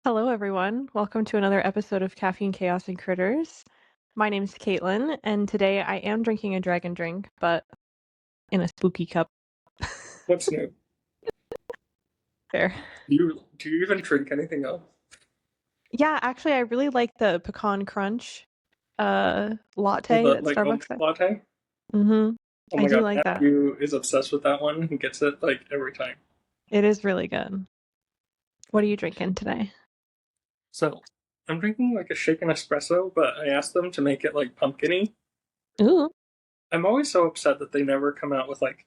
Hello, everyone. Welcome to another episode of Caffeine, Chaos, and Critters. My name's Caitlin, and today I am drinking a dragon drink, but in a spooky cup. What's new? There. Do you even drink anything else? Yeah, actually, I really like the pecan crunch Oh, latte the at like milk Starbucks. latte? Mm-hmm. Oh I my do god, like that. Matthew is obsessed with that one. He gets it like every time. It is really good. What are you drinking today? So I'm drinking like a shaken espresso, but I asked them to make it like pumpkin-y. Ooh, I'm always so upset that they never come out with like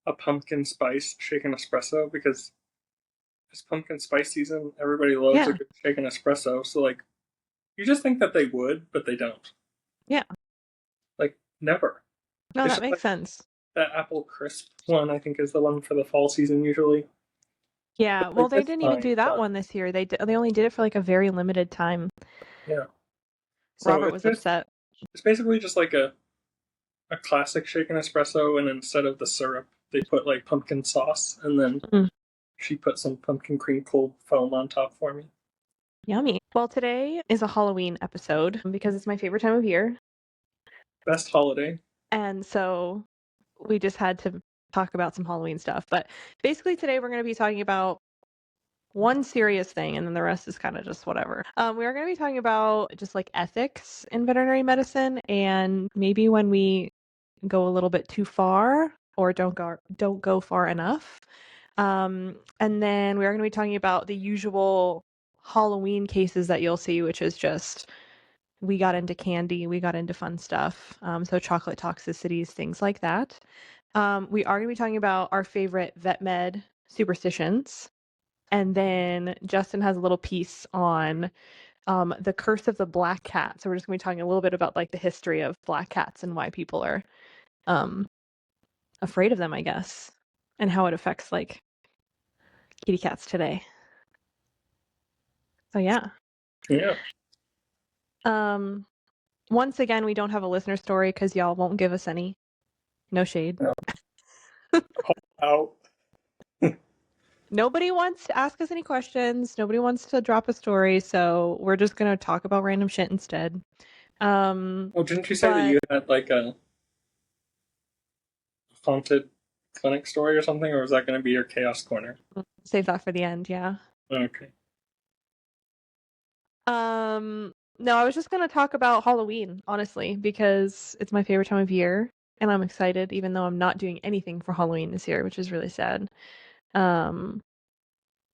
a pumpkin spice shaken espresso because it's pumpkin spice season. Everybody loves a yeah. good shaken espresso. So like you just think that they would, but they don't. Yeah. Like never. No, It's that just makes like sense. that apple crisp one, I think is the one for the fall season usually. Yeah, well, Like they it's didn't even fine, do that but one this year. They only did it for like a very limited time. yeah. So Robert it's was just upset. it's basically just like a classic shaken espresso, and instead of the syrup, they put like pumpkin sauce, and then Mm, she put some pumpkin cream cold foam on top for me. yummy. Well, today is a Halloween episode because it's my favorite time of year. Best holiday. And so we just had to talk about some Halloween stuff. But basically, today we're going to be talking about one serious thing, and then the rest is kind of just whatever. We are going to be talking about just like ethics in veterinary medicine, and maybe when we go a little bit too far or don't go far enough. And then we are going to be talking about the usual Halloween cases that you'll see, which is just we got into candy, we got into fun stuff. So chocolate toxicities, things like that. We are going to be talking about our favorite vet med superstitions. And then Justin has a little piece on the curse of the black cat. So we're just going to be talking a little bit about like the history of black cats and why people are um, afraid of them, I guess, and how it affects like kitty cats today. So yeah. Yeah. Um, Once again, we don't have a listener story because y'all won't give us any. No shade. Yeah. Call out. Nobody wants to ask us any questions. Nobody wants to drop a story, so we're just gonna talk about random shit instead. Oh, didn't you say that But you had like a haunted clinic story or something, or was that going to be your chaos corner? save that for the end, yeah. Okay. No, I was just gonna talk about Halloween, honestly, because it's my favorite time of year, and I'm excited, even though I'm not doing anything for Halloween this year, which is really sad. Um,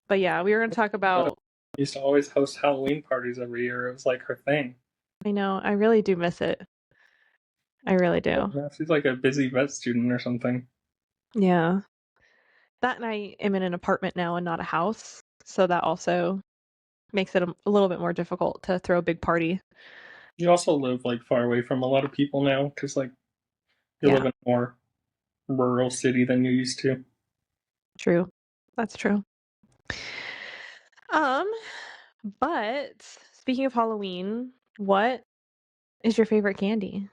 but yeah, we were gonna talk I about. used to always host Halloween parties every year. It was like her thing. I know, I really do miss it. I really do. Yeah, she's like a busy vet student or something. Yeah. That and I am in an apartment now and not a house, so that also makes it a little bit more difficult to throw a big party. You also live like far away from a lot of people now because like you live Yeah, in a more rural city than you used to. true. That's true. Um, but speaking of Halloween, what is your favorite candy?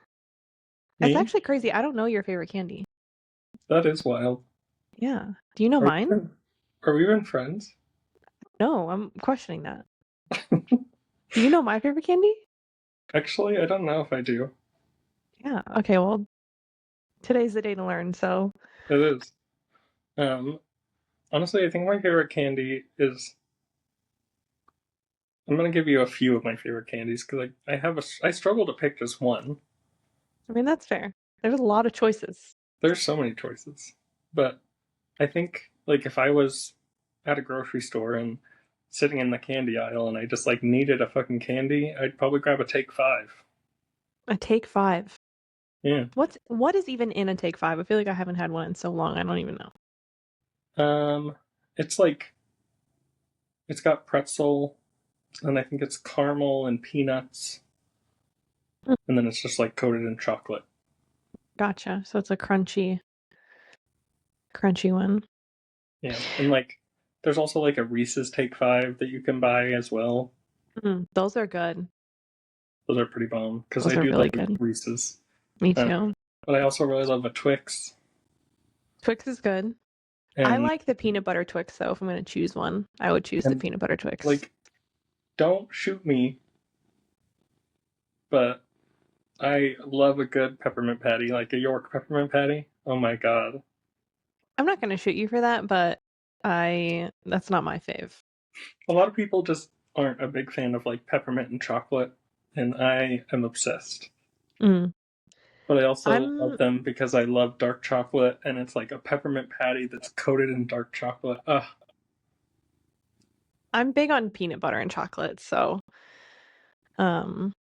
That's Me? actually crazy. I don't know your favorite candy. That is wild. Yeah. Do you know Are mine? we even, are we even friends? No, I'm questioning that. Do you know my favorite candy? Actually, I don't know if I do. Yeah. Okay, well, today's the day to learn, so It is. Um, Honestly, I think my favorite candy is. I'm gonna give you a few of my favorite candies because I struggle to pick just one. I mean that's fair. There's a lot of choices. There's so many choices, but I think like if I was at a grocery store and sitting in the candy aisle and I just like needed a fucking candy, I'd probably grab a Take Five. A Take Five. Yeah. What is even in a Take Five? I feel like I haven't had one in so long. I don't even know. Um, it's like it's got pretzel, and I think it's caramel and peanuts, Mm, and then it's just like coated in chocolate. gotcha. So it's a crunchy one. Yeah, and like there's also like a Reese's Take Five that you can buy as well. Those are good. Those are pretty bomb because Those I are do really love good. Reese's. Me Um, too. but I also really love a Twix, Twix is good. I and like the peanut butter Twix though. If I'm gonna choose one, I would choose the and peanut butter Twix. like don't shoot me, but I love a good peppermint patty, like a York peppermint patty. Oh my god. I'm not gonna shoot you for that, but that's not my fave. A lot of people just aren't a big fan of like peppermint and chocolate, and I am obsessed. Mm. But I also love I'm them because I love dark chocolate, and it's like a peppermint patty that's coated in dark chocolate. Ugh. I'm big on peanut butter and chocolate, so um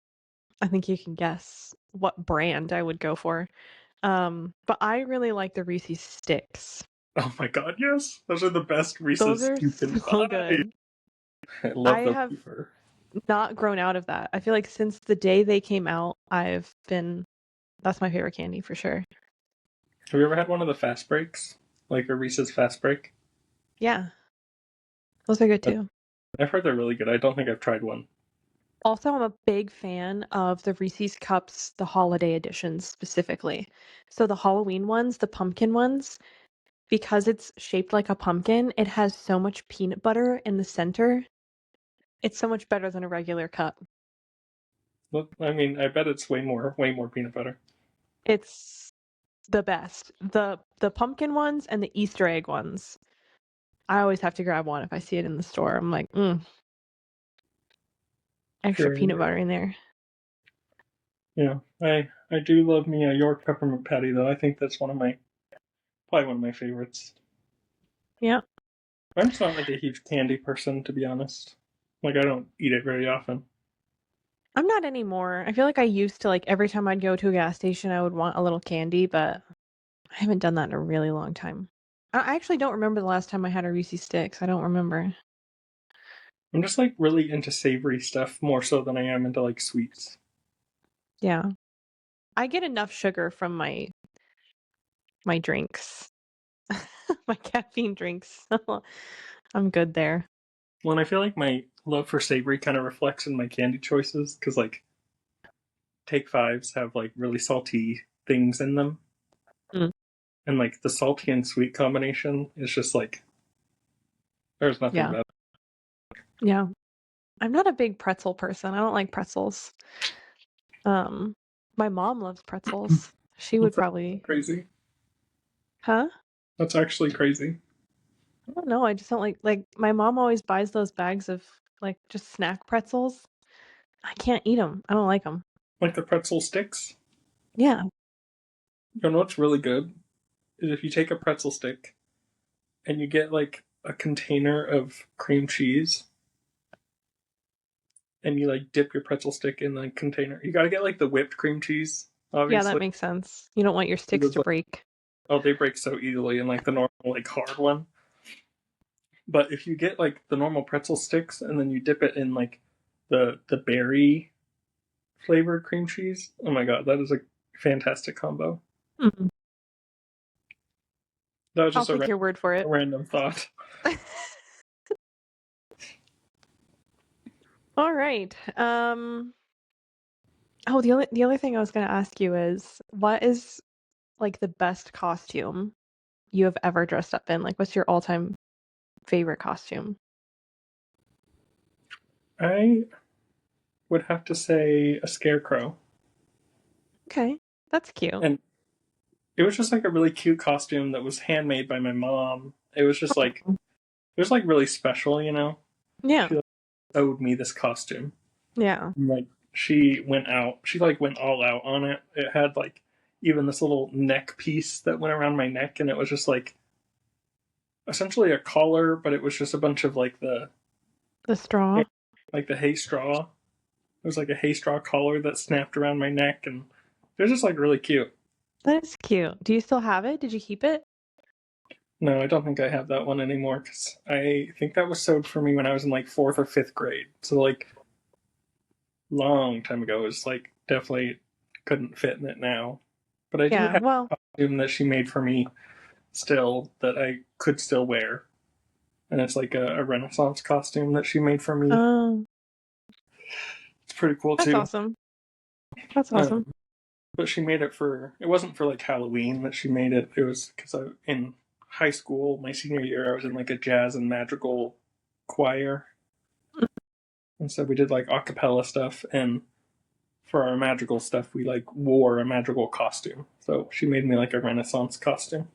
I think you can guess what brand I would go for. But I really like the Reese's sticks. Oh my god, yes. Those are the best Those Reese's are you can so buy. good. I I love the have wafer. not grown out of that. I feel like since the day they came out, that's my favorite candy for sure. Have you ever had one of the fast breaks? Like a Reese's fast break? Yeah, those are good too. I've heard they're really good. I don't think I've tried one. Also, I'm a big fan of the Reese's Cups, the holiday editions specifically. So the Halloween ones, the pumpkin ones, because it's shaped like a pumpkin, it has so much peanut butter in the center. It's so much better than a regular cup. Well, I mean, I bet it's way more peanut butter. It's the best. The pumpkin ones and the Easter egg ones. I always have to grab one if I see it in the store. I'm like, extra Sure. peanut butter in there. Yeah, I do love me a York peppermint patty though. I think that's probably one of my favorites. Yeah. I'm just not like a huge candy person, to be honest. Like I don't eat it very often. I'm not anymore. I feel like I used to, like, every time I'd go to a gas station, I would want a little candy, but I haven't done that in a really long time. I actually don't remember the last time I had a Reese's Sticks. I don't remember. I'm just like really into savory stuff more so than I am into like sweets. Yeah. I get enough sugar from my drinks. My caffeine drinks. I'm good there. Well, and I feel like my love for savory kind of reflects in my candy choices because like Take Fives have like really salty things in them, Mm, and like the salty and sweet combination is just like there's nothing yeah. better. Yeah. I'm not a big pretzel person. I don't like pretzels. Um, my mom loves pretzels. She would That's probably, crazy. huh? That's actually crazy. I don't know. I just don't like my mom always buys those bags of like just snack pretzels. I can't eat them. I don't like them. Like the pretzel sticks. Yeah. You know what's really good is if you take a pretzel stick and you get like a container of cream cheese and you like dip your pretzel stick in the container. You gotta get like the whipped cream cheese, Yeah, that obviously. makes sense. You don't want your sticks Because to like, break. oh, they break so easily and like the normal like hard one. But if you get like the normal pretzel sticks and then you dip it in like the berry flavored cream cheese, oh my god, that is a fantastic combo. Mm. That was I'll just take your word for a it. random thought. All right. Oh, the other thing I was gonna ask you is what is like the best costume you have ever dressed up in? Like, what's your all-time favorite costume? I would have to say a scarecrow. Okay, that's cute. And it was just like a really cute costume that was handmade by my mom. It was just like it was like really special, you know. Yeah, She like, owed me this costume. yeah. And, like she went out. She like went all out on it. It had like even this little neck piece that went around my neck, and it was just like essentially a collar, but it was just a bunch of like The straw. the hay straw. It was like a hay straw collar that snapped around my neck, and it was just like really cute. That is cute. Do you still have it? Did you keep it? No, I don't think I have that one anymore because I think that was sewed for me when I was in like fourth or fifth grade. So like long time ago. It was like definitely couldn't fit in it now. But I do Yeah. have Well, a costume that she made for me still that I could still wear. And it's like a Renaissance costume that she made for me. um, It's pretty cool that's too. awesome. That's awesome. Um, but she made it for, it wasn't for like Halloween that she made it. It was because in high school, my senior year, I was in like a jazz and magical choir. And so we did like a cappella stuff, and for our magical stuff, we like wore a magical costume. So she made me like a Renaissance costume.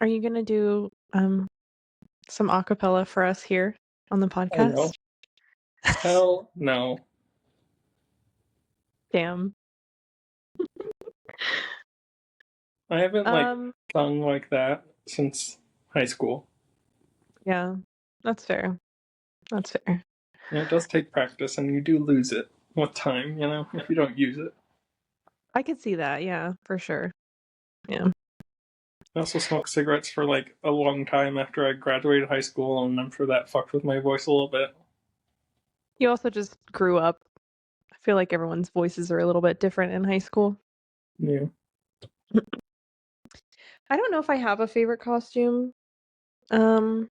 Are you gonna do some acapella for us here on the Oh no. podcast? Hell no. Damn. I haven't like Um, sung like that since high school. yeah, that's fair. That's fair. And it does take practice, and you do lose it with time, if you don't use it. I could see that, yeah, for sure. Yeah. I also smoked cigarettes for like a long time after I graduated high school, and I'm sure that fucked with my voice a little bit. You also just grew up. I feel like everyone's voices are a little bit different in high school. Yeah. I don't know if I have a favorite costume. Um,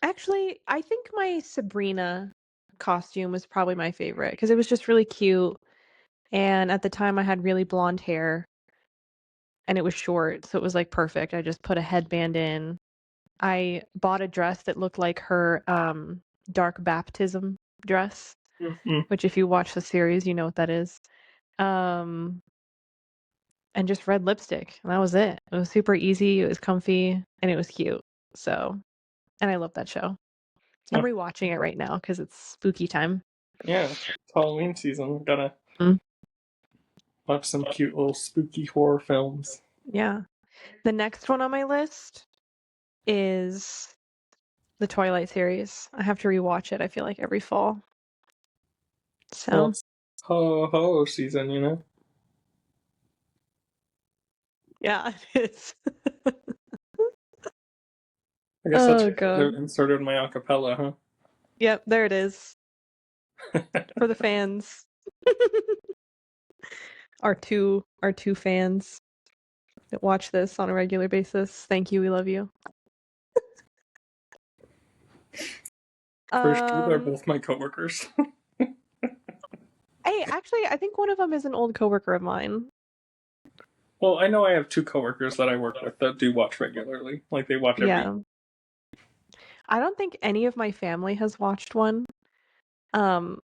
Actually, I think my Sabrina costume was probably my favorite because it was just really cute. And at the time, I had really blonde hair and it was short, so it was like perfect. I just put a headband in. I bought a dress that looked like her dark baptism dress, Mm-hmm. which if you watch the series, you know what that is. Um, and just red lipstick, and that was it. It was super easy, it was comfy, and it was cute. So, and I love that show. I'm Oh, rewatching it right now because it's spooky time. yeah. It's Halloween season. Gotta Mm. watch some cute little spooky horror films. Yeah. The next one on my list is the Twilight series. I have to rewatch it, I feel like every fall. Well, So, it's ho ho season. yeah, it is. I guess that's Oh what I should have god. inserted my acapella, Yep, there it is. huh? For the fans. Our two fans that watch this on a regular basis. Thank you, we love you. For sure, they're Um both my coworkers. Hey, actually, I think one of them is an old coworker of mine. Well, I know I have two coworkers that I work with that do watch regularly. Like they watch every. Yeah. I don't think any of my family has watched one. Um,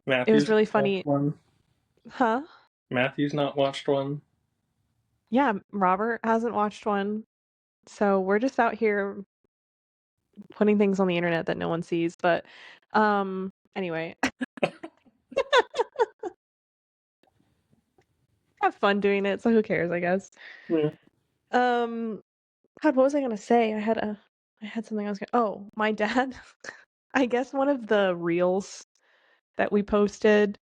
it was Matthew's really not watched funny. one. Huh? Matthew's not watched one. Yeah, Robert hasn't watched one. So we're just out here putting things on the internet that no one sees. But anyway, have fun doing it. So who cares, I guess. Yeah. Um, God, what was I gonna say? I had something I was gonna. Oh, my dad. I guess one of the reels that we posted,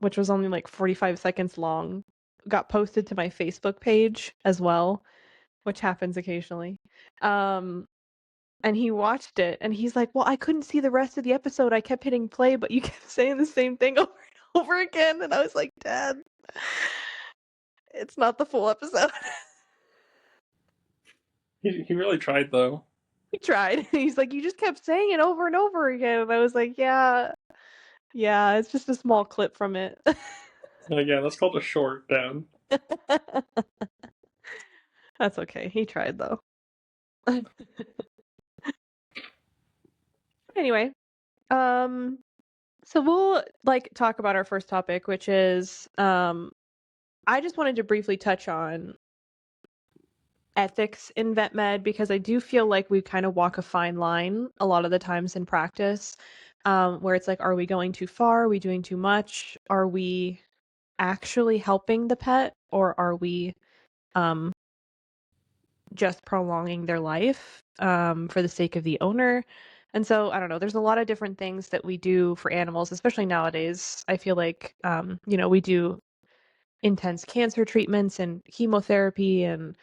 which was only like 45 seconds long, got posted to my Facebook page as well, which happens occasionally. Um, and he watched it and he's like, "Well, I couldn't see the rest of the episode. I kept hitting play, but you kept saying the same thing over and over again." And I was like, "Dad, it's not the full episode." He really tried though. He tried. He's like, "You just kept saying it over and over again." And I was like, "Yeah, yeah, it's just a small clip from it." Yeah, that's called a short, Dad. That's okay. He tried though. Anyway, um, so we'll like talk about our first topic, which is I just wanted to briefly touch on ethics in vet med because I do feel like we kind of walk a fine line a lot of the times in practice, where it's like, are we going too far? Are we doing too much? Are we actually helping the pet, or are we um just prolonging their life for the sake of the owner? And so I don't know, there's a lot of different things that we do for animals, especially nowadays. I feel like we do intense cancer treatments and chemotherapy, and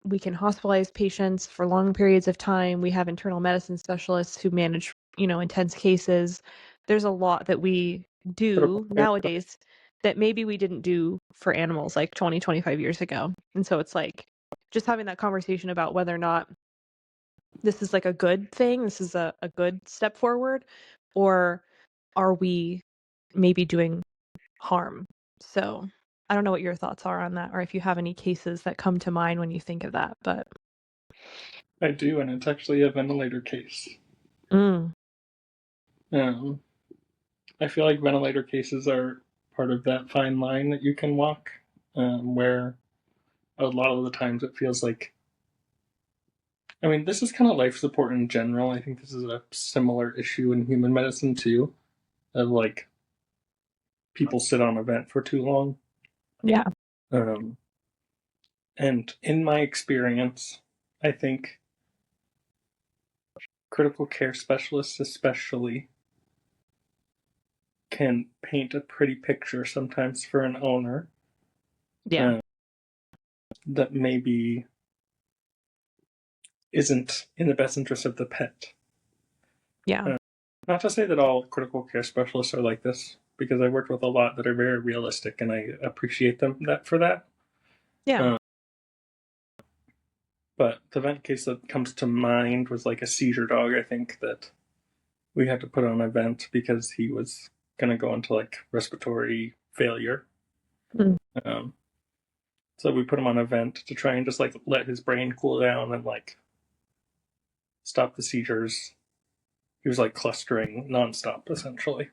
we can hospitalize patients for long periods of time. We have internal medicine specialists who manage, intense cases. There's a lot that we Critical do care. nowadays that maybe we didn't do for animals like 20, 25 years ago. And so it's like just having that conversation about whether or not this is like a good thing, this is a good step forward, or are we maybe doing harm? So I don't know what your thoughts are on that, or if you have any cases that come to mind when you think of that, but I do, and it's actually a ventilator case. Mm. Um, I feel like ventilator cases are part of that fine line that you can walk, where a lot of the times it feels like, I mean, this is kind of life support in general. I think this is a similar issue in human medicine too, of like people sit on a vent for too long. Yeah. Um, and in my experience, I think critical care specialists, especially, can paint a pretty picture sometimes for an owner, Yeah. uh, that maybe isn't in the best interest of the pet. Yeah. Uh, Not to say that all critical care specialists are like this, because I worked with a lot that are very realistic, and I appreciate them that for that. Yeah. Uh, but the vent case that comes to mind was like a seizure dog. I think that we had to put on a vent because he was going to go into like respiratory failure. Mm. Um, so we put him on a vent to try and just like let his brain cool down and like stop the seizures. He was like clustering nonstop, essentially.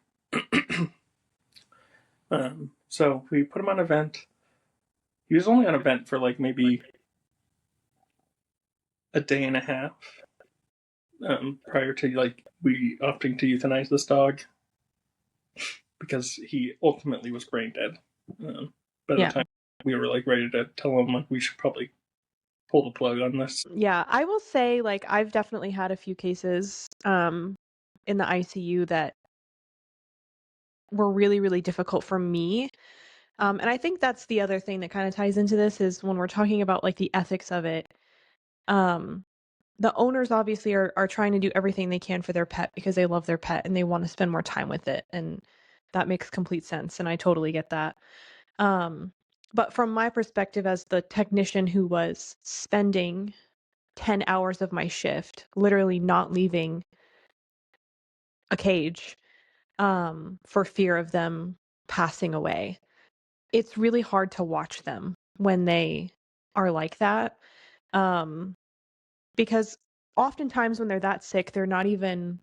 So we put him on a vent. He was only on a vent for like maybe a day and a half, prior to like we opting to euthanize this dog because he ultimately was brain dead. By the Yeah. time we were like ready to tell him like we should probably pull the plug on this. Yeah. I will say, like, I've definitely had a few cases in the ICU that were really, really difficult for me. And I think that's the other thing that kind of ties into this is when we're talking about like the ethics of it. Um, the owners obviously are trying to do everything they can for their pet because they love their pet and they want to spend more time with it. And that makes complete sense. And I totally get that. Um, but from my perspective as the technician who was spending 10 hours of my shift, literally not leaving a cage, for fear of them passing away, it's really hard to watch them when they are like that. Um, because oftentimes when they're that sick, they're not even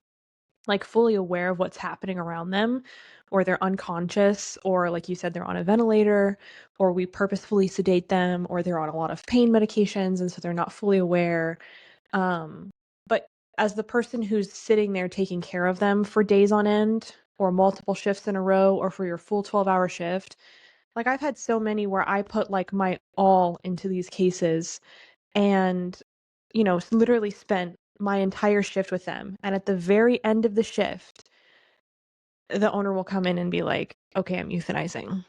like fully aware of what's happening around them, or they're unconscious, or like you said, they're on a ventilator, or we purposefully sedate them, or they're on a lot of pain medications, and so they're not fully aware. But as the person who's sitting there taking care of them for days on end, or multiple shifts in a row, or for your full 12-hour shift, like I've had so many where I put like my all into these cases and, literally spent my entire shift with them. And at the very end of the shift, the owner will come in and be like, okay, I'm euthanizing.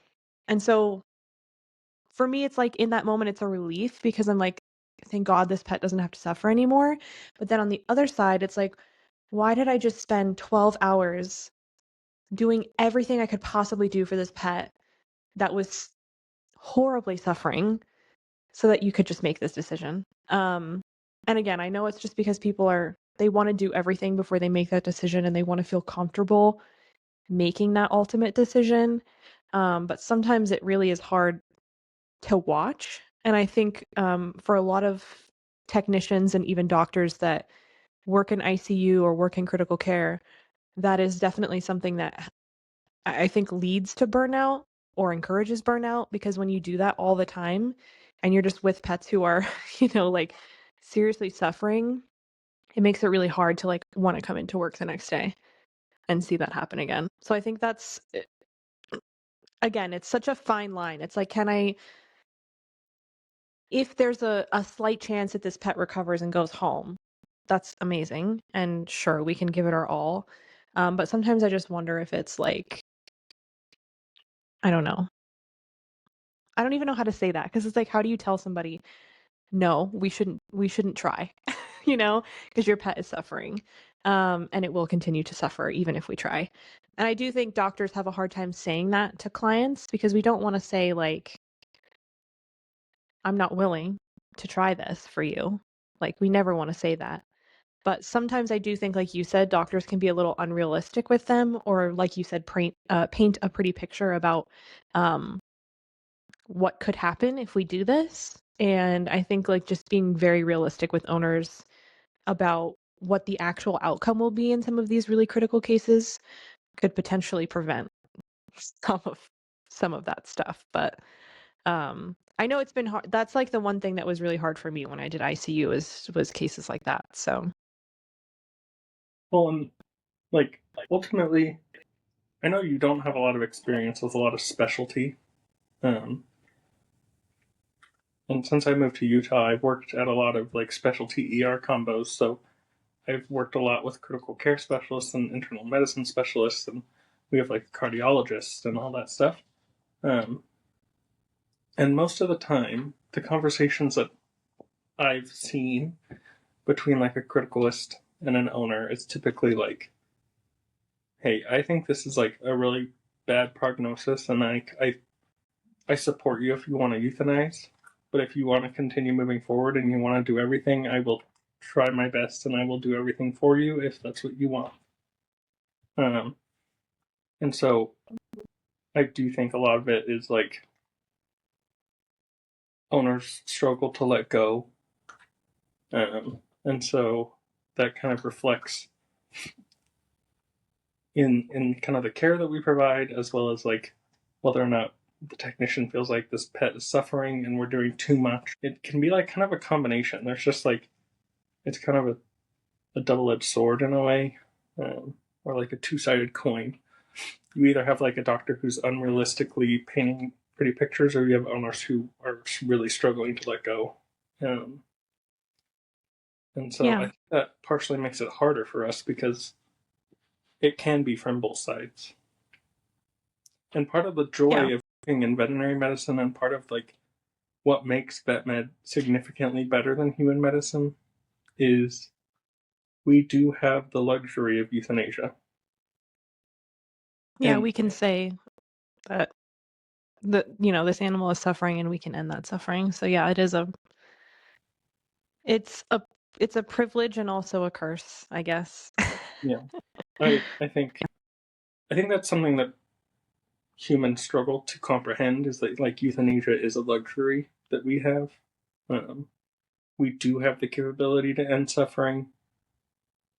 And so for me, it's like in that moment, it's a relief because I'm like, thank God this pet doesn't have to suffer anymore. But then on the other side, it's like, why did I just spend 12 hours doing everything I could possibly do for this pet that was horribly suffering so that you could just make this decision? And again, I know it's just because they want to do everything before they make that decision and they want to feel comfortable making that ultimate decision. But sometimes it really is hard to watch. And I think for a lot of technicians and even doctors that work in ICU or work in critical care, that is definitely something that I think leads to burnout or encourages burnout because when you do that all the time and you're just with pets who are, like seriously suffering, it makes it really hard to like want to come into work the next day and see that happen again. So I think that's again, it's such a fine line. It's like, if there's a slight chance that this pet recovers and goes home, that's amazing. And sure, we can give it our all. But sometimes I just wonder if it's like, I don't know. I don't even know how to say that because it's like, how do you tell somebody, no, we shouldn't try, because your pet is suffering, and it will continue to suffer even if we try. And I do think doctors have a hard time saying that to clients because we don't want to say like, I'm not willing to try this for you. Like we never want to say that. But sometimes I do think, like you said, doctors can be a little unrealistic with them, or like you said, paint a pretty picture about um, what could happen if we do this. And I think like just being very realistic with owners about what the actual outcome will be in some of these really critical cases could potentially prevent some of some of that stuff. But I know it's been hard. That's like the one thing that was really hard for me when I did ICU was cases like that. So Well, and like ultimately, I know you don't have a lot of experience with a lot of specialty. Um, and since I moved to Utah, I've worked at a lot of like specialty ER combos. So I've worked a lot with critical care specialists and internal medicine specialists, and we have like cardiologists and all that stuff. Um, and most of the time, the conversations that I've seen between like a criticalist and an owner is typically like, "Hey, I think this is like a really bad prognosis, and I support you if you want to euthanize, but if you want to continue moving forward and you want to do everything, I will try my best and I will do everything for you if that's what you want." Um, and so I do think a lot of it is like owners struggle to let go. And so that kind of reflects in kind of the care that we provide, as well as like whether or not the technician feels like this pet is suffering and we're doing too much. It can be like kind of a combination. There's just like it's kind of a double-edged sword in a way, or like a two-sided coin. You either have like a doctor who's unrealistically painting pretty pictures, or you have owners who are really struggling to let go. Um, and so I yeah, think that partially makes it harder for us because it can be from both sides. And part of the yeah, joy of working in veterinary medicine and part of like what makes vet med significantly better than human medicine is we do have the luxury of euthanasia. yeah. And We can say that this animal is suffering and we can end that suffering. So yeah, it's a it's a privilege and also a curse, I guess. yeah, I think that's something that humans struggle to comprehend is that like euthanasia is a luxury that we have. Um, we do have the capability to end suffering,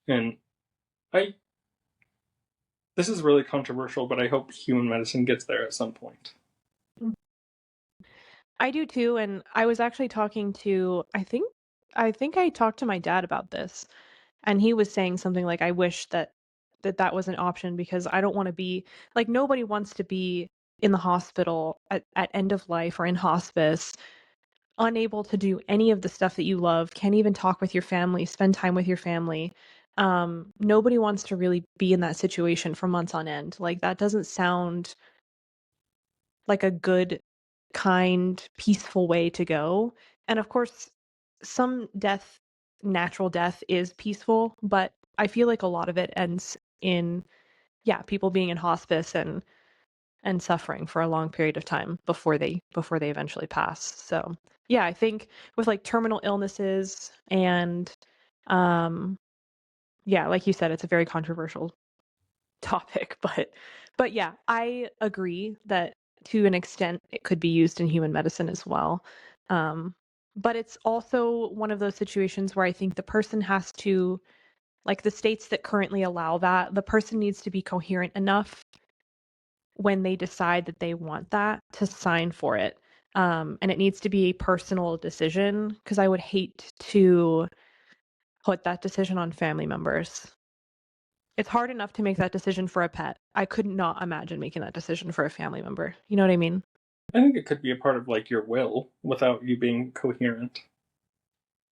and I this is really controversial, but I hope human medicine gets there at some point. I do too, and I was actually talking to I think I talked to my dad about this, and he was saying something like, "I wish that was an option because I don't wanna be" like, nobody wants to be in the hospital at end of life or in hospice, unable to do any of the stuff that you love, can't even talk with your family, spend time with your family. Nobody wants to really be in that situation for months on end. Like, that doesn't sound like a good, kind, peaceful way to go. And of course, some death, natural death is peaceful, but I feel like a lot of it ends in, yeah, people being in hospice and suffering for a long period of time before they eventually pass. So, yeah, I think with like terminal illnesses and um yeah, like you said, it's a very controversial topic, but yeah, I agree that to an extent it could be used in human medicine as well. Um, but it's also one of those situations where I think the person has to, like the states that currently allow that, the person needs to be coherent enough when they decide that they want that to sign for it. And it needs to be a personal decision because I would hate to put that decision on family members. It's hard enough to make that decision for a pet. I could not imagine making that decision for a family member. You know what I mean? I think it could be a part of like your will without you being coherent.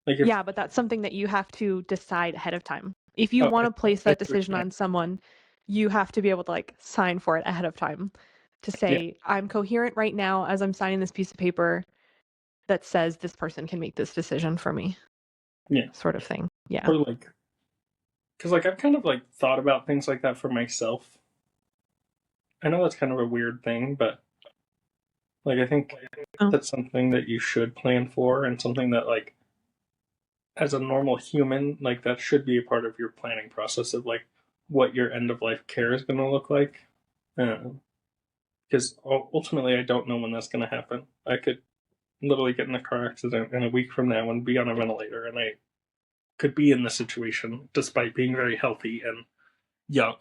Like if Yeah, but that's something that you have to decide ahead of time. If you oh, want to place I that see what decision you're on someone, you have to be able to like sign for it ahead of time to saying. say, I'm coherent right now as I'm signing this piece of paper that says this person can make this decision for me, Yeah, yeah, sort of thing. Yeah. or like because like I've kind of like thought about things like that for myself. I know that's kind of a weird thing, but like I think Oh, that's something that you should plan for and something that like as a normal human, like that should be a part of your planning process of like what your end of life care is going to look like. Because ultimately, I don't know when that's going to happen. I could literally get in a car accident in a week from now and be on a ventilator, and could be in the situation despite being very healthy and young.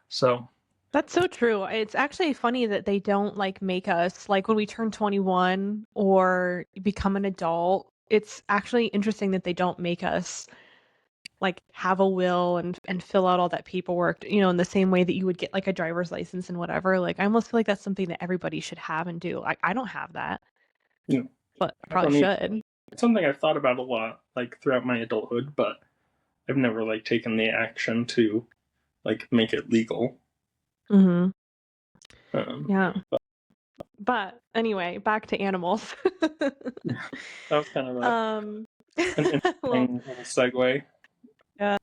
So That's so true. It's actually funny that they don't like make us like when we turn 21 or become an adult. It's actually interesting that they don't make us like have a will and fill out all that paperwork, in the same way that you would get like a driver's license and whatever. Like I almost feel like that's something that everybody should have and do. Like I don't have that, you know, but I probably don't need. should. It's something I've thought about a lot, like throughout my adulthood, but I've never like taken the action to like make it legal. Mhm. Um, Yeah. But anyway, back to animals. yeah, that was kind of um an well, interesting little segue. yeah.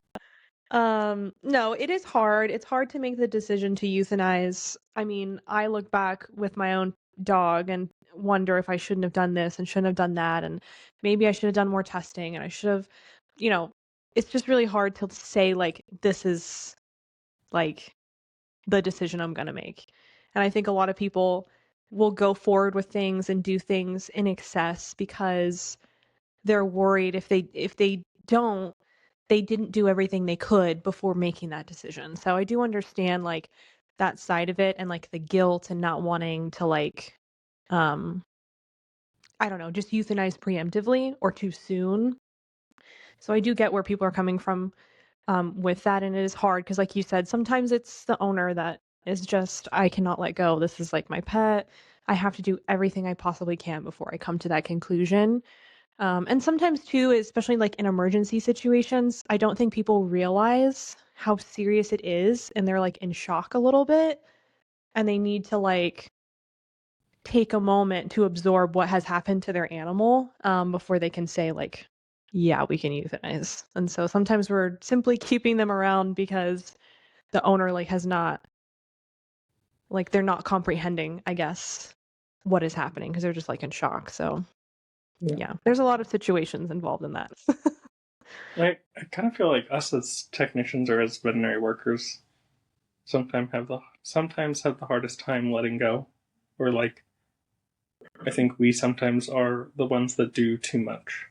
No, it is hard. It's hard to make the decision to euthanize. I mean, I look back with my own dog and wonder if I shouldn't have done this and shouldn't have done that, and maybe I should have done more testing and I should have, you know, it's just really hard to say like this is like the decision I'm going to make. And I think a lot of people will go forward with things and do things in excess because they're worried if they don't, they didn't do everything they could before making that decision. So I do understand like that side of it and like the guilt and not wanting to like um I don't know, just euthanize preemptively or too soon. So I do get where people are coming from with that, and it is hard because like you said, sometimes it's the owner that is just I cannot let go. This is like my pet. I have to do everything I possibly can before I come to that conclusion. And sometimes too, especially like in emergency situations, I don't think people realize how serious it is and they're like in shock a little bit and they need to like take a moment to absorb what has happened to their animal before they can say like, yeah, we can euthanize. And so sometimes we're simply keeping them around because the owner like has not like they're not comprehending, I guess, what is happening because they're just like in shock. So Yeah. yeah, there's a lot of situations involved in that. I kind of feel like us as technicians or as veterinary workers sometimes have the hardest time letting go, or like I think we sometimes are the ones that do too much.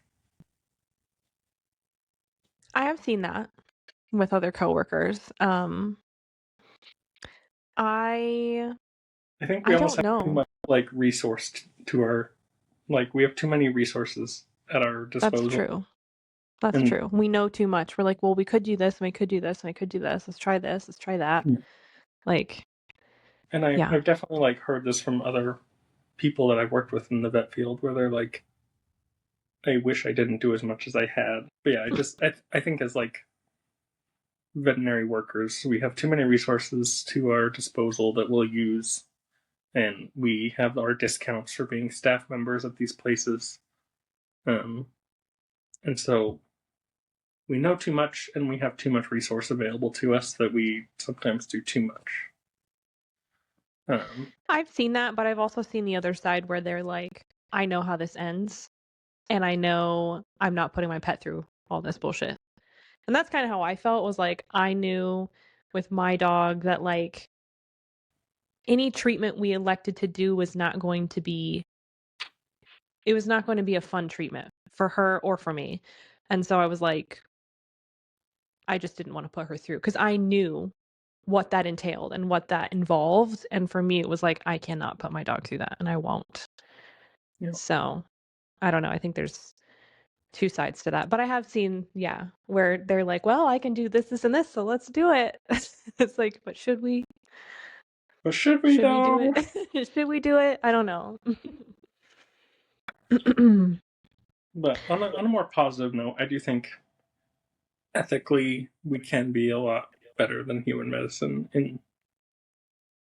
I have seen that with other coworkers. I I think we I almost don't have too know. much like resource to our like we have too many resources at our That's disposal, true. That's and true. We know too much. We're like, well, we could do this, and we could do this, and we could do this. Let's try this. Let's try that. Like, and yeah. I've definitely like heard this from other people that I've worked with in the vet field where they're like, I wish I didn't do as much as I had. But yeah, I think as like veterinary workers, we have too many resources to our disposal that we'll use, and we have our discounts for being staff members at these places. Um, and so we know too much, and we have too much resource available to us that we sometimes do too much. I've seen that, but I've also seen the other side where they're like, I know how this ends, and I know I'm not putting my pet through all this bullshit. And that's kind of how I felt was like, I knew with my dog that like any treatment we elected to do was not going to be it was not going to be a fun treatment for her or for me. And so I was like, I just didn't want to put her through because I knew what that entailed and what that involved. And for me, it was like, I cannot put my dog through that and I won't. You know, So I don't know. I think there's two sides to that. But I have seen, yeah, where they're like, well, I can do this, this, and this. So let's do it. It's like, but should we? but should we Should we do it? though? Should we do it? I don't know. But on a more positive note, I do think ethically we can be a lot better than human medicine in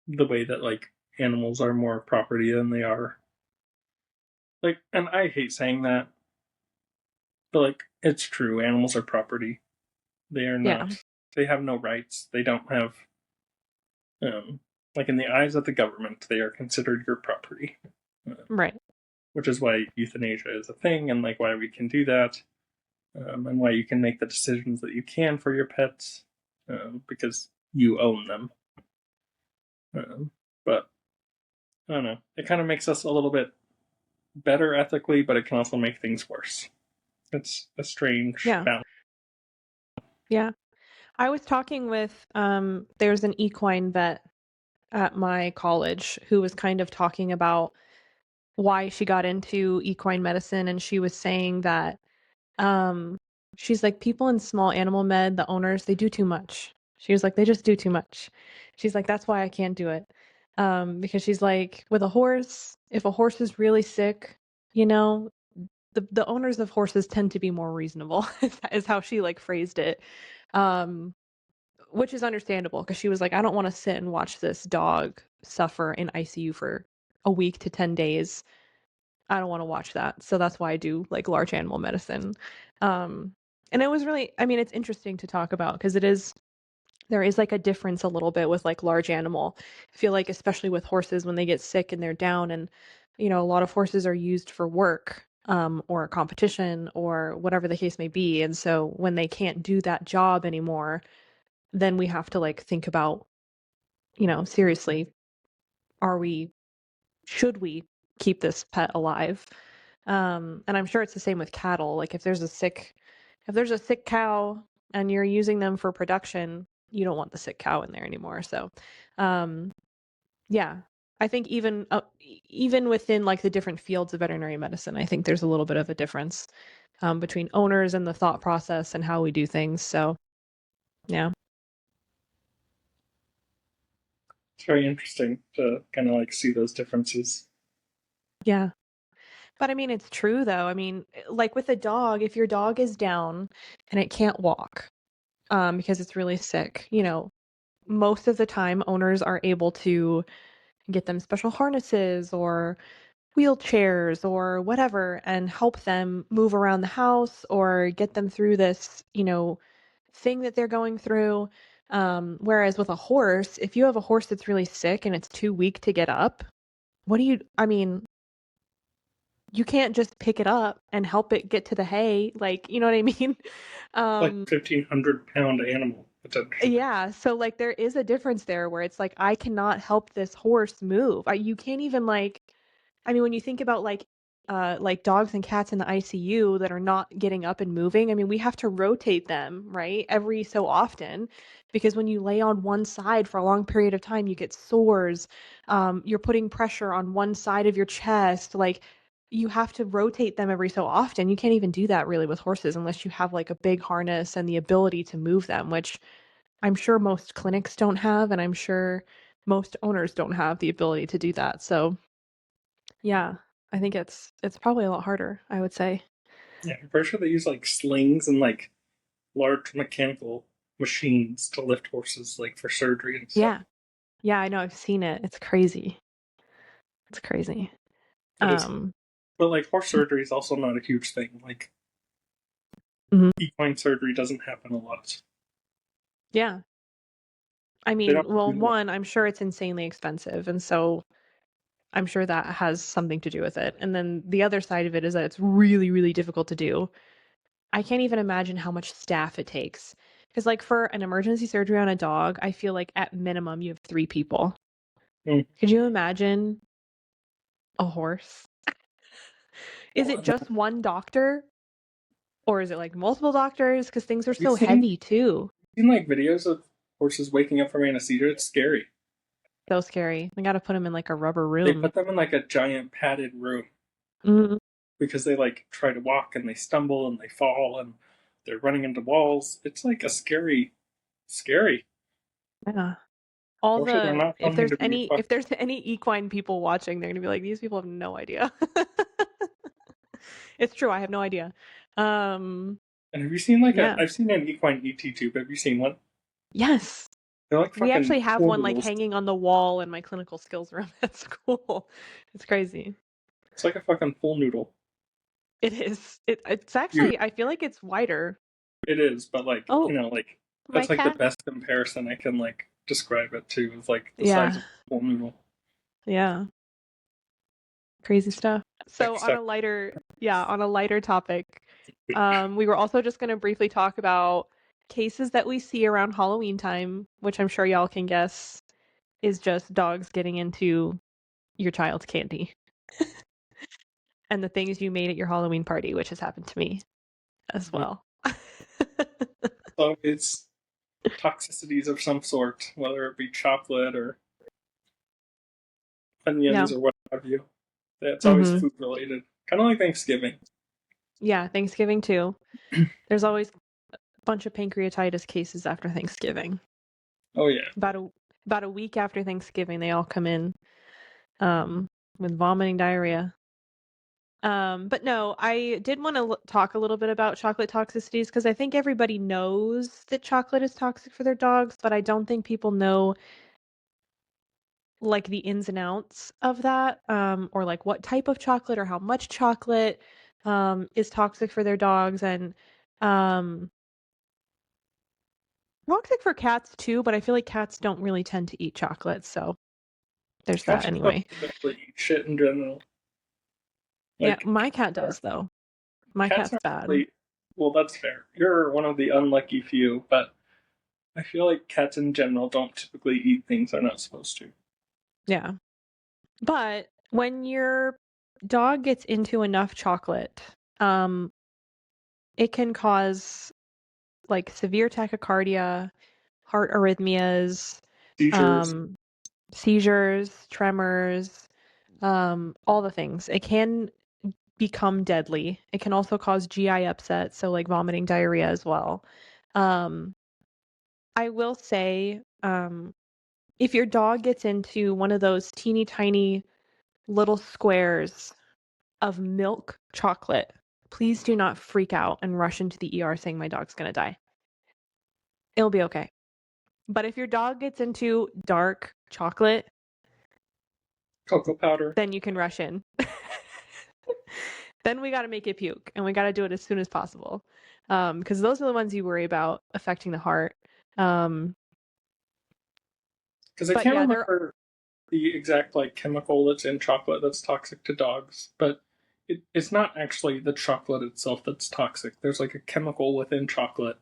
the way that like animals are more property than they are like, and I hate saying that, but like it's true, animals are property. They are Yeah, not, they have no rights, they don't have um like in the eyes of the government they are considered your property, uh, right. which is why euthanasia is a thing and like why we can do that, and why you can make the decisions that you can for your pets, because you own them. But I don't know. It kind of makes us a little bit better ethically, but it can also make things worse. It's a strange Yeah. balance. Yeah. I was talking with there's an equine vet at my college who was kind of talking about why she got into equine medicine, and she was saying that um she's like, people in small animal med, the owners, they do too much. She was like, they just do too much. She's like, that's why I can't do it. Because she's like, with a horse, if a horse is really sick, you know, the owners of horses tend to be more reasonable, is how she like phrased it. Um which is understandable because she was like, I don't want to sit and watch this dog suffer in ICU for a week to 10 days. I don't want to watch that. So that's why I do like large animal medicine. Um, and it was really, I mean, it's interesting to talk about because there is like a difference a little bit with like large animal. I feel like, especially with horses, when they get sick and they're down, and, a lot of horses are used for work. Or competition or whatever the case may be. And so when they can't do that job anymore, then we have to like think about, seriously, are we should we keep this pet alive? And I'm sure it's the same with cattle. Like if there's a sick cow and you're using them for production, you don't want the sick cow in there anymore. So, um, yeah, I think even within like the different fields of veterinary medicine, I think there's a little bit of a difference between owners and the thought process and how we do things. So, yeah, It's very interesting to kind of like see those differences. yeah. But I mean, it's true though. I mean, like with a dog, if your dog is down and it can't walk, because it's really sick, most of the time owners are able to get them special harnesses or wheelchairs or whatever and help them move around the house or get them through this, thing that they're going through. Whereas with a horse, if you have a horse that's really sick and it's too weak to get up, I mean, you can't just pick it up and help it get to the hay, like, you know what I mean? Like Um, 1,500 pound animal potentially. yeah, so, like, there is a difference there where it's like, I cannot help this horse move. You can't even, like, I mean, when you think about, like dogs and cats in the ICU that are not getting up and moving, I mean, we have to rotate them, right, every so often, because when you lay on one side for a long period of time, you get sores, you're putting pressure on one side of your chest, like, you have to rotate them every so often. You can't even do that really with horses unless you have, like, a big harness and the ability to move them, which I'm sure most clinics don't have, and I'm sure most owners don't have the ability to do that. So, yeah, I think it's probably a lot harder, I would say. Yeah, I'm pretty sure they use like slings and like large mechanical machines to lift horses like for surgery and stuff. Yeah. Yeah, I know, I've seen it. It's crazy. It's crazy. It is, Um, but like horse surgery is also not a huge thing. Like mhm. equine surgery doesn't happen a lot. Yeah. I They mean, don't well, do one, I'm sure it's insanely expensive, and so I'm sure that has something to do with it. And then the other side of it is that it's really, really difficult to do. I can't even imagine how much staff it takes. Because, like, for an emergency surgery on a dog, I feel like at minimum you have 3 people. that. Could you imagine a horse? Is it Have just one doctor? Or is it like multiple doctors? Because things are you so seen heavy too. like videos of horses waking up from anesthesia? It's scary. So scary. They gotta put him in like a rubber They room. put them in like a giant padded room Mhm. because they like try to walk and they stumble and they fall and they're running into walls. It's like a scary, scary. Yeah. All Horses are the not something to be if fucked. there's any equine people watching, they're gonna be like, these people have no idea. It's true, I have no idea. Um, And have you seen like a? yeah. I've seen an equine ET tube. Have you seen one? Yes. They're like We fucking actually have pool one like noodles. hanging on the wall in my clinical skills room at school. It's crazy. It's like a fucking pool noodle. It is. It's You, actually, I feel like it's wider. it is, but like Oh, like my that's like the cat. best comparison I can like describe it to. Is like the size Yeah. of a pool noodle. Yeah. Crazy stuff. So Next on up, a lighter, yeah, on a lighter topic, we were also just going to briefly talk about cases that we see around Halloween time, which I'm sure y'all can guess is just dogs getting into your child's candy and the things you made at your Halloween party, which has happened to me as well. always toxicities of some sort, whether it be chocolate or Yeah. onions or what have you. It's always Mm-hmm. food related. Kind of like Thanksgiving. Yeah, Thanksgiving too. There's always a bunch of pancreatitis cases after Thanksgiving. Oh yeah. About a week after Thanksgiving, they all come in with vomiting, diarrhea. But no, I did want to talk a little bit about chocolate toxicities because I think everybody knows that chocolate is toxic for their dogs, but I don't think people know like the ins and outs of that, or like what type of chocolate or how much chocolate is toxic for their dogs, and um, toxic for cats too, but I feel like cats don't really tend to eat chocolate, so there's that Cats don't anyway. typically eat shit in general. Yeah, Like my cat does though. My cats cat's aren't bad. really. Well, that's fair. You're one of the unlucky few, but I feel like cats in general don't typically eat things they're not supposed to. Yeah. But when your dog gets into enough chocolate, um, it can cause like severe tachycardia, heart arrhythmias, Seizures. um, seizures, tremors, all the things. It can become deadly. It can also cause GI upset, so like vomiting, diarrhea as well. Um, I will say, if your dog gets into one of those teeny tiny little squares of milk chocolate, please do not freak out and rush into the ER saying my dog's gonna die. It'll be okay. But if your dog gets into dark chocolate, Cocoa powder. then you can rush in. Then we got to make it puke, and we got to do it as soon as possible, because those are the ones you worry about affecting the heart. Um, Because I but can't yeah, they're remember the exact like chemical that's in chocolate that's toxic to dogs, but it's not actually the chocolate itself that's toxic. There's like a chemical within chocolate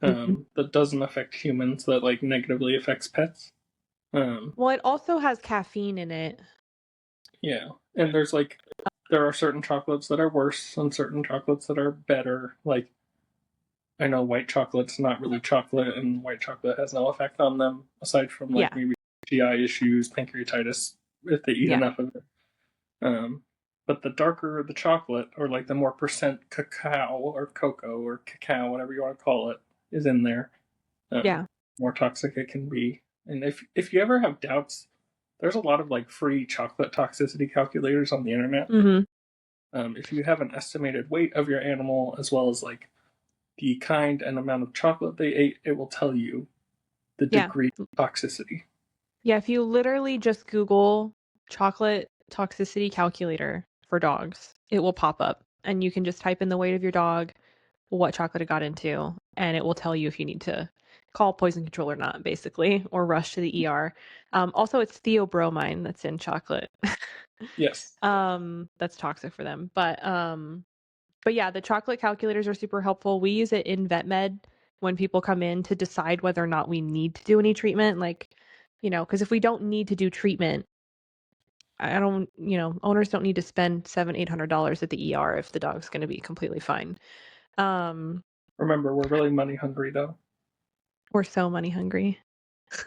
Mhm. that doesn't affect humans that like negatively affects pets. Um, Well, it also has caffeine in it. yeah, and there are certain chocolates that are worse and certain chocolates that are better. Like I know white chocolate's not really chocolate, and white chocolate has no effect on them aside from like Yeah, maybe GI issues, pancreatitis if they eat yeah, enough of it. Um, but the darker the chocolate, or like the more percent cacao or cocoa or cacao, whatever you want to call it, is in there, yeah. more toxic it can be. And if you ever have doubts, there's a lot of like free chocolate toxicity calculators on the internet. Hmm. If you have an estimated weight of your animal as well as like the kind and amount of chocolate they ate, it will tell you the Yeah, degree of toxicity. yeah. If you literally just Google chocolate toxicity calculator for dogs, it will pop up, and you can just type in the weight of your dog, what chocolate it got into, and it will tell you if you need to call poison control or not, basically, or rush to the ER. Also, it's theobromine that's in chocolate. Yes. That's toxic for them. But yeah, the chocolate calculators are super helpful. We use it in vet med when people come in to decide whether or not we need to do any treatment. Like, because if we don't need to do treatment, I don't, owners don't need to spend $700-800 at the ER if the dog's going to be completely fine. Um, Remember, we're really money hungry though. we're so money hungry. We're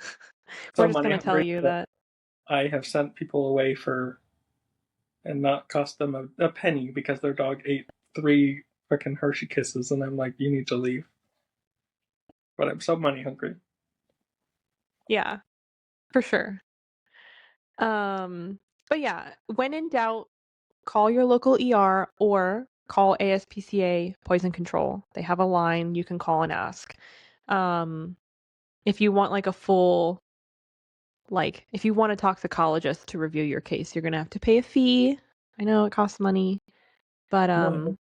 So just money gonna tell hungry you that that. I have sent people away for and not cost them a penny because their dog ate three freaking Hershey Kisses, and I'm like, you need to leave. But I'm so money hungry. Yeah, for sure. But yeah, when in doubt, call your local ER or call ASPCA Poison Control. They have a line you can call and ask. Um, if you want like a full, like, if you want a toxicologist to review your case, you're gonna have to pay a fee. I know it costs money, but Well,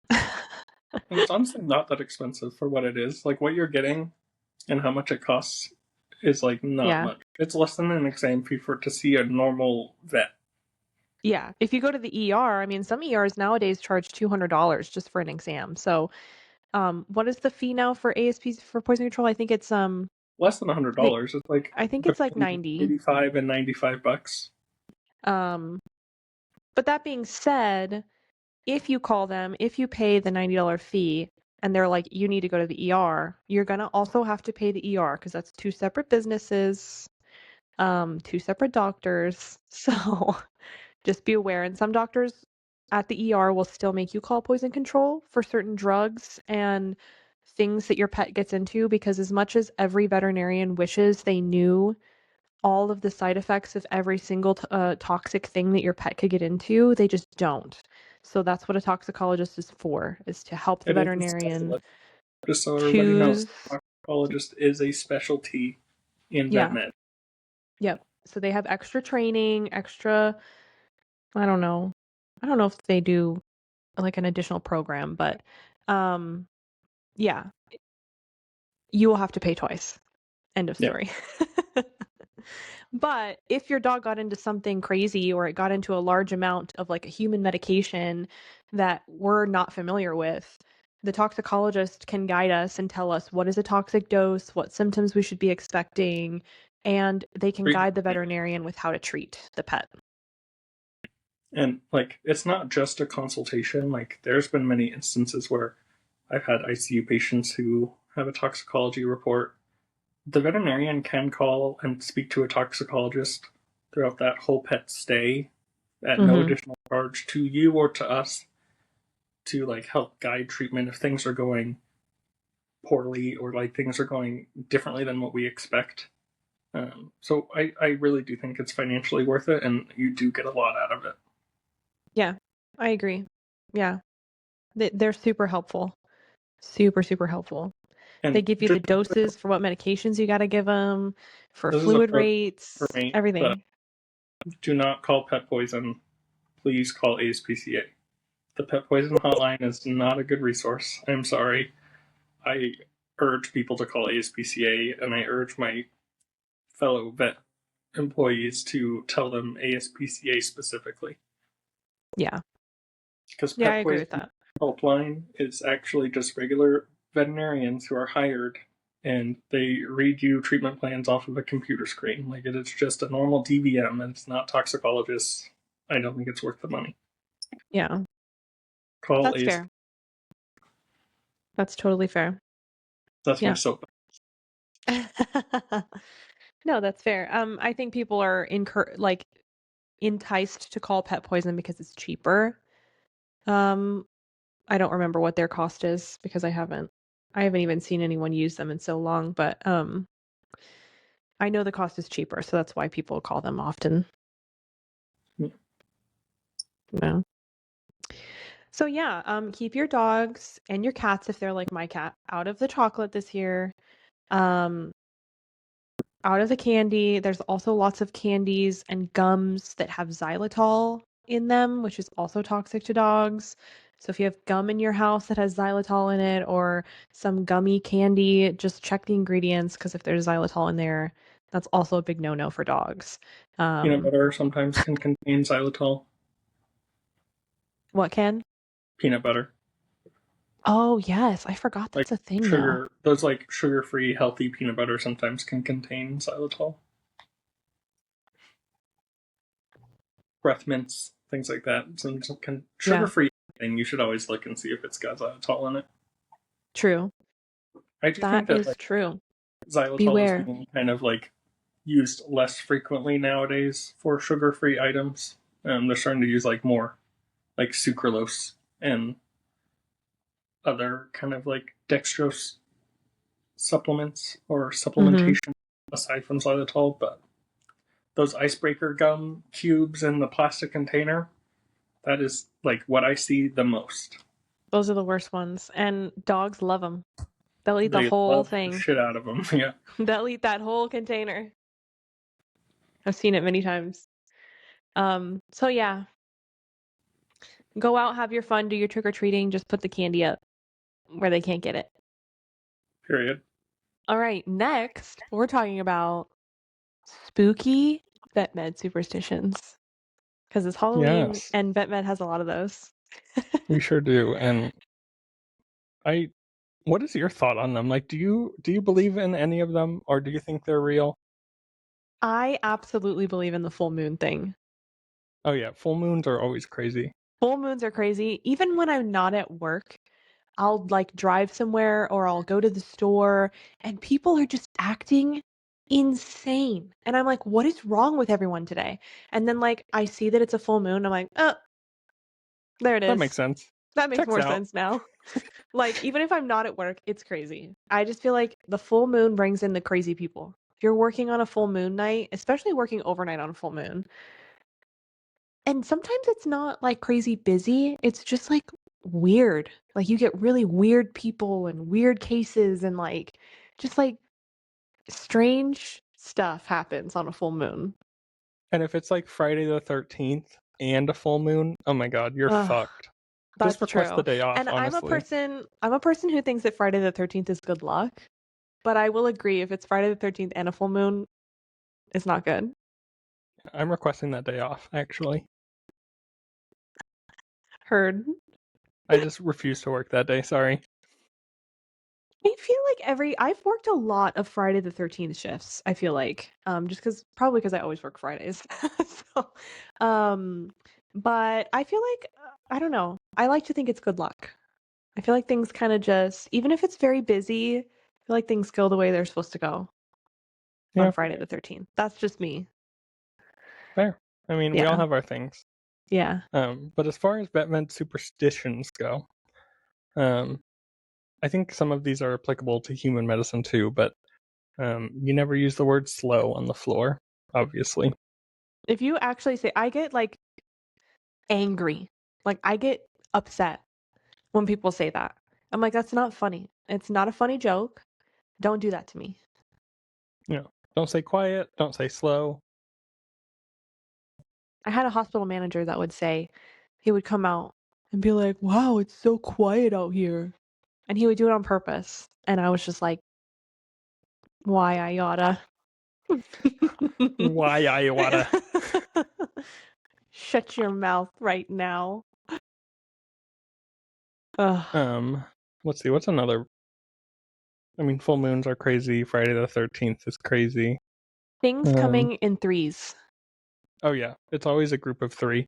and it's honestly not that expensive for what it is. Like what you're getting and how much it costs is like not yeah. much. It's less than an exam fee for to see a normal vet. Yeah, if you go to the ER, I mean, some ERs nowadays charge $200 just for an exam. So, what is the fee now for ASPs for poison control? I think it's Less than a hundred I think dollars. It's like I think it's like between 90. 85 and 95 bucks. Um, but that being said, if you call them, if you pay the $90 fee, and they're like, you need to go to the ER, you're going to also have to pay the ER because that's two separate businesses, two separate doctors. So just be aware. And some doctors at the ER will still make you call poison control for certain drugs and things that your pet gets into, because as much as every veterinarian wishes they knew all of the side effects of every single toxic thing that your pet could get into, they just don't. So that's what a toxicologist is for, is to help the It is a veterinarian specialist. Just so everybody knows, choose. toxicologist is a specialty in vet Yeah. med. Yep. So they have extra training, extra, I don't know. I don't know if they do like an additional program, but yeah, you will have to pay twice. End of Yeah. story. But if your dog got into something crazy, or it got into a large amount of like a human medication that we're not familiar with, the toxicologist can guide us and tell us what is a toxic dose, what symptoms we should be expecting, and they can guide the veterinarian with how to treat the pet. And like, it's not just a consultation. Like, there's been many instances where I've had ICU patients who have a toxicology report. The veterinarian can call and speak to a toxicologist throughout that whole pet stay at no Mm-hmm. additional charge to you or to us, to like help guide treatment if things are going poorly or like things are going differently than what we expect. So I really do think it's financially worth it, and you do get a lot out of it. Yeah, I agree. Yeah, they're super helpful. Super, super helpful. They And give you the just, doses for what medications you got to give them, for this is a fluid pro for rates, me, but everything. do not call pet poison. Please call ASPCA. The pet poison hotline is not a good resource. I'm sorry. I urge people to call ASPCA, and I urge my fellow vet employees to tell them ASPCA specifically. Yeah. Because Yeah, I pet agree poison with that. helpline is actually just regular veterinarians who are hired, and they read you treatment plans off of a computer screen. Like, it's just a normal DVM, and it's not toxicologists. I don't think it's worth the money. Yeah. Call That's ASP. fair. That's totally fair. That's my Yeah. soap. No, that's fair. I think people are like enticed to call pet poison because it's cheaper. Um, I don't remember what their cost is because I haven't even seen anyone use them in so long, but I know the cost is cheaper, so that's why people call them often. Yeah. No. So yeah, keep your dogs and your cats, if they're like my cat, out of the chocolate this year. Um, out of the candy. There's also lots of candies and gums that have xylitol in them, which is also toxic to dogs. So if you have gum in your house that has xylitol in it, or some gummy candy, just check the ingredients, because if there's xylitol in there, that's also a big no-no for dogs. Peanut butter sometimes can contain xylitol. What can? Peanut butter. Oh, yes. I forgot Like that's a thing now. sugar, those like sugar-free, healthy peanut butter sometimes can contain xylitol. Breath mints, things like that. Some Yeah, sugar-free thing. You should always look and see if it's got xylitol in it. true. I do That think that is like true. xylitol is Beware. being kind of like used less frequently nowadays for sugar-free items. They're starting to use like more like sucralose and other kind of like dextrose supplements or Mm-hmm. supplementation aside from xylitol. But those icebreaker gum cubes in the plastic container, that is like what I see the most. Those are the worst ones. And dogs love them. They'll eat the They whole love the thing. shit out of them. Yeah. They'll eat that whole container. I've seen it many times. So yeah, go out, have your fun, do your trick or treating, just put the candy up where they can't get it. Period. All right, next, we're talking about spooky vet med superstitions, because it's Halloween Yes, and vet med has a lot of those. we sure do. And I, what is your thought on them? Like, do you believe in any of them, or do you think they're real? I absolutely believe in the full moon thing. Oh yeah, full moons are always crazy. Full moons are crazy. Even when I'm not at work, I'll like drive somewhere or I'll go to the store and people are just acting insane. And I'm like, what is wrong with everyone today? And then like I see that it's a full moon. I'm like, oh, there it That makes is. sense. That makes Checks more out. sense now. Like, even if I'm not at work, it's crazy. I just feel like the full moon brings in the crazy people. If you're working on a full moon night, especially working overnight on a full moon, and sometimes it's not like crazy busy, it's just like weird. Like, you get really weird people and weird cases, and like, just like strange stuff happens on a full moon. And if it's like Friday the 13th and a full moon, oh my god, you're Ugh, fucked. Just that's request the true. day off, And honestly. I'm a person who thinks that Friday the 13th is good luck. But I will agree, if it's Friday the 13th and a full moon, it's not good. I'm requesting that day off, actually. Heard. I just refuse to work that day, sorry. I feel like I've worked a lot of Friday the 13th shifts, I feel like. Just probably because I always work Fridays. So, um, but I feel like, I don't know. I like to think it's good luck. I feel like things kind of just, even if it's very busy, I feel like things go the way they're supposed to go on Yeah, Friday the 13th. That's just me. fair. I mean, we all Yeah. have our things. Yeah. But as far as Batman superstitions go, um, I think some of these are applicable to human medicine too, but you never use the word slow on the floor, obviously. If you actually say, I get like angry. Like I get upset when people say that. I'm like, that's not funny. It's not a funny joke. Don't do that to me. You know, don't say quiet, don't say slow. I had a hospital manager that would say, he would come out and be like, wow, it's so quiet out here. And he would do it on purpose. And I was just like, why I oughta. Why I oughta. Shut your mouth right now. Ugh. Let's see, what's another? I mean, full moons are crazy. Friday the 13th is crazy. Things Um, coming in threes. oh yeah, it's always a group of three.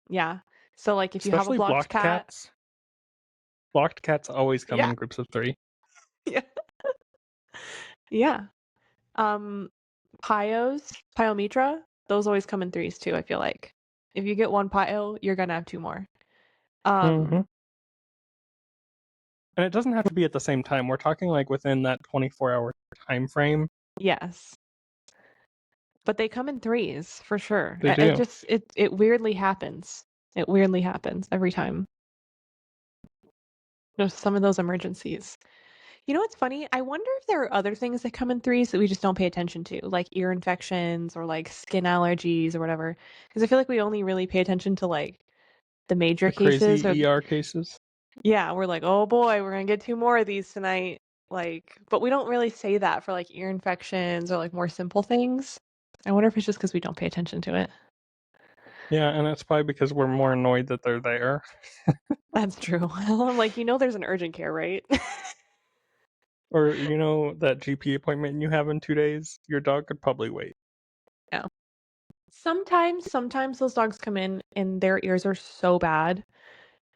Yeah. So like if you have a Especially blocked blocked cat, cats. Blocked cats always come yeah. in groups of three. Yeah. Yeah. Um, Pyometra, those always come in threes too, I feel like. If you get one pio, you're gonna have two more. Mm-hmm. Um, And it doesn't have to be at the same time. We're talking like within that 24-hour time frame. yes. But they come in threes for sure. They It do. just it weirdly happens. It weirdly happens every time. There's some of those emergencies. You know what's funny? I wonder if there are other things that come in threes that we just don't pay attention to, like ear infections or like skin allergies or whatever. Because I feel like we only really pay attention to like the major The cases, or crazy ER cases. yeah, we're like, oh boy, we're gonna get two more of these tonight. Like, but we don't really say that for like ear infections or like more simple things. I wonder if it's just because we don't pay attention to it. Yeah, and it's probably because we're more annoyed that they're there. That's true. I'm like, there's an urgent care, right? Or, that GP appointment you have in 2 days, your dog could probably wait. Yeah. Sometimes those dogs come in and their ears are so bad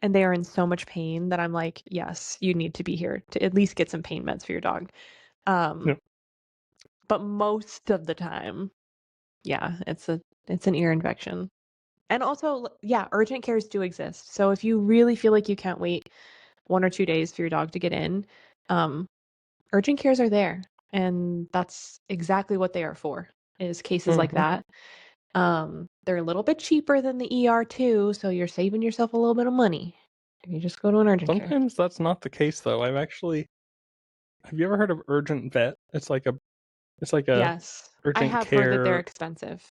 and they are in so much pain that I'm like, yes, you need to be here to at least get some pain meds for your dog. Um, No. but most of the time, yeah, it's an ear infection. And also, yeah, urgent cares do exist. So if you really feel like you can't wait 1 or 2 days for your dog to get in, um, urgent cares are there. And that's exactly what they are for, is cases like Mm-hmm. that. They're a little bit cheaper than the ER too, so you're saving yourself a little bit of money. If you just go to an urgent care. Sometimes that's not the case, though. Have you ever heard of Urgent Vet? It's like a Yes, I urgent have heard that they're care. expensive.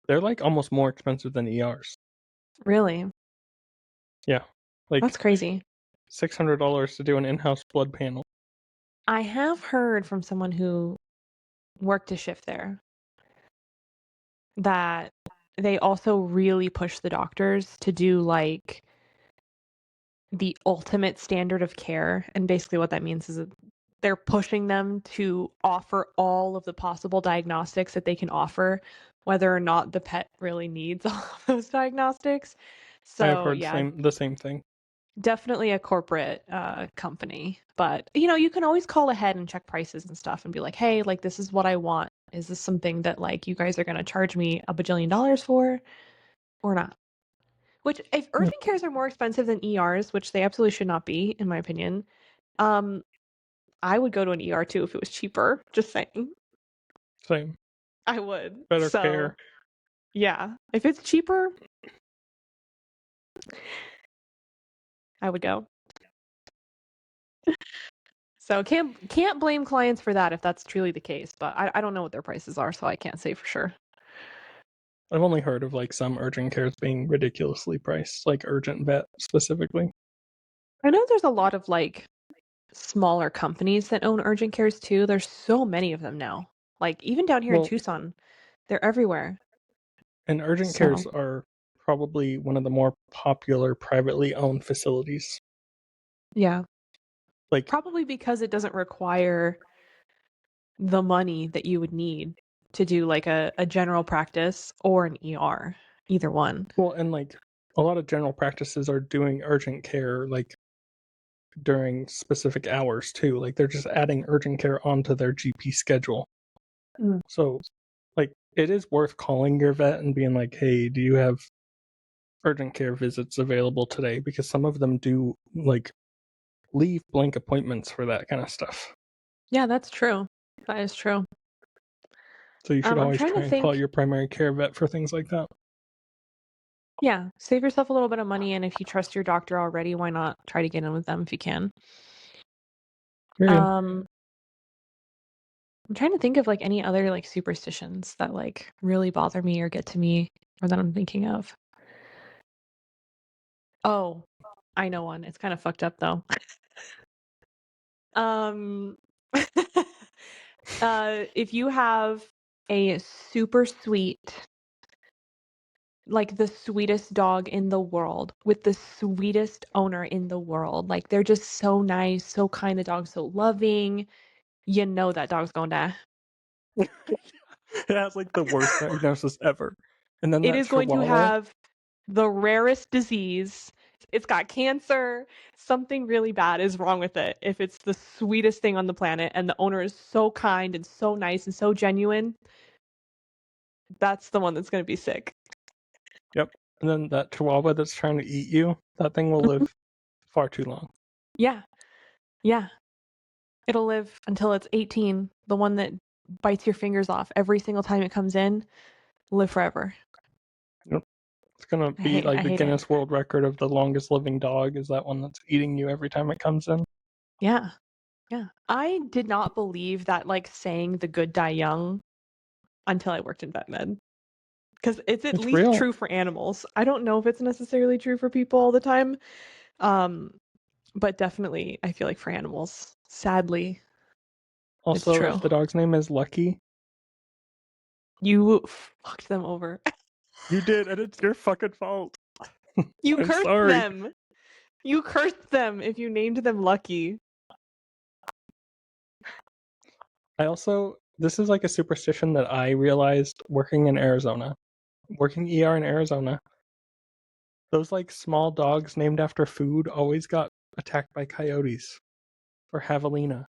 They're like almost more expensive than ERs. Really? Yeah, like That's crazy. $600 to do an in-house blood panel. I have heard from someone who worked a shift there that they also really push the doctors to do like the ultimate standard of care. And basically what that means is that they're pushing them to offer all of the possible diagnostics that they can offer, whether or not the pet really needs all of those diagnostics. I have So heard yeah, the same thing. definitely a corporate company, but you can always call ahead and check prices and stuff and be like, hey, like this is what I want. Is this something that like you guys are going to charge me a bajillion dollars for or not? Which, if Yeah, urgent cares are more expensive than ERs, which they absolutely should not be, in my opinion, um, I would go to an ER too if it was cheaper. Just saying, same. I would. Better So care. yeah, if it's cheaper, I would go. So can't blame clients for that if that's truly the case, but I don't know what their prices are, so I can't say for sure. I've only heard of like some urgent cares being ridiculously priced, like urgent vet specifically. I know there's a lot of like smaller companies that own urgent cares too. There's so many of them now. Like even down here in Well, Tucson, they're everywhere. and urgent cares So are probably one of the more popular privately owned facilities. yeah, Like, probably because it doesn't require the money that you would need to do like a general practice or an ER, either one. well, and like a lot of general practices are doing urgent care like during specific hours too. Like they're just adding urgent care onto their GP schedule. Mm. So, like, it is worth calling your vet and being like, hey, do you have urgent care visits available today? Because some of them do like leave blank appointments for that kind of stuff. Yeah, that's true. That is true. So you should I'm always trying to try and call think. your primary care vet for things like that. Yeah, save yourself a little bit of money, and if you trust your doctor already, why not try to get in with them if you can? Period. Um, I'm trying to think of like any other like superstitions that like really bother me or get to me or that I'm thinking of. Oh, I know one. It's kind of fucked up though. Um, if you have a super sweet, like the sweetest dog in the world with the sweetest owner in the world, like they're just so nice, so kind, the dog's so loving, you know that dog's gonna die. It has like the worst diagnosis ever. And then It that is going to chihuahua, have the rarest disease. It's got cancer. Something really bad is wrong with it if it's the sweetest thing on the planet and the owner is so kind and so nice and so genuine. That's the one that's going to be sick. yep. And then that chihuahua that's trying to eat you, that thing will live far too long. Yeah. Yeah. It'll live until it's 18. The one that bites your fingers off every single time it comes in, live forever. Yep. It's gonna be I like the hate it. Guinness World Record of the longest living dog is that one that's eating you every time it comes in. Yeah. Yeah. I did not believe that like saying the good die young until I worked in vet med. Because it's at It's least real. true for animals. I don't know if it's necessarily true for people all the time, um, but definitely I feel like for animals, sadly, it's Also, if true. the dog's name is Lucky, You fucked them over. you did, and it's your fucking fault. You I'm cursed sorry. them. You cursed them if you named them Lucky. I also, this is like a superstition that I realized working in Arizona, working ER in Arizona. Those like small dogs named after food always got attacked by coyotes for javelina.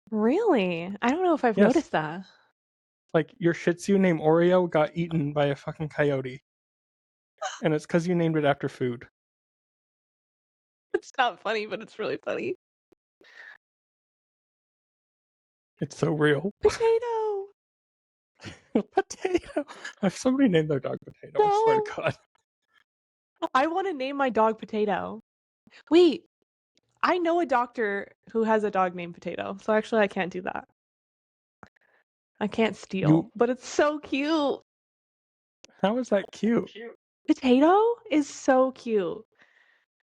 Really? I don't know if I've Yes, noticed that. like your Shih Tzu named Oreo got eaten by a fucking coyote, and it's because you named it after food. It's not funny, but it's really funny. It's so real. Potato. Potato. If somebody named their dog Potato, I swear to No. God. I want to name my dog Potato. Wait, I know a doctor who has a dog named Potato, so actually I can't do that. I can't You, steal, but it's so cute. how is that cute? Potato is so cute,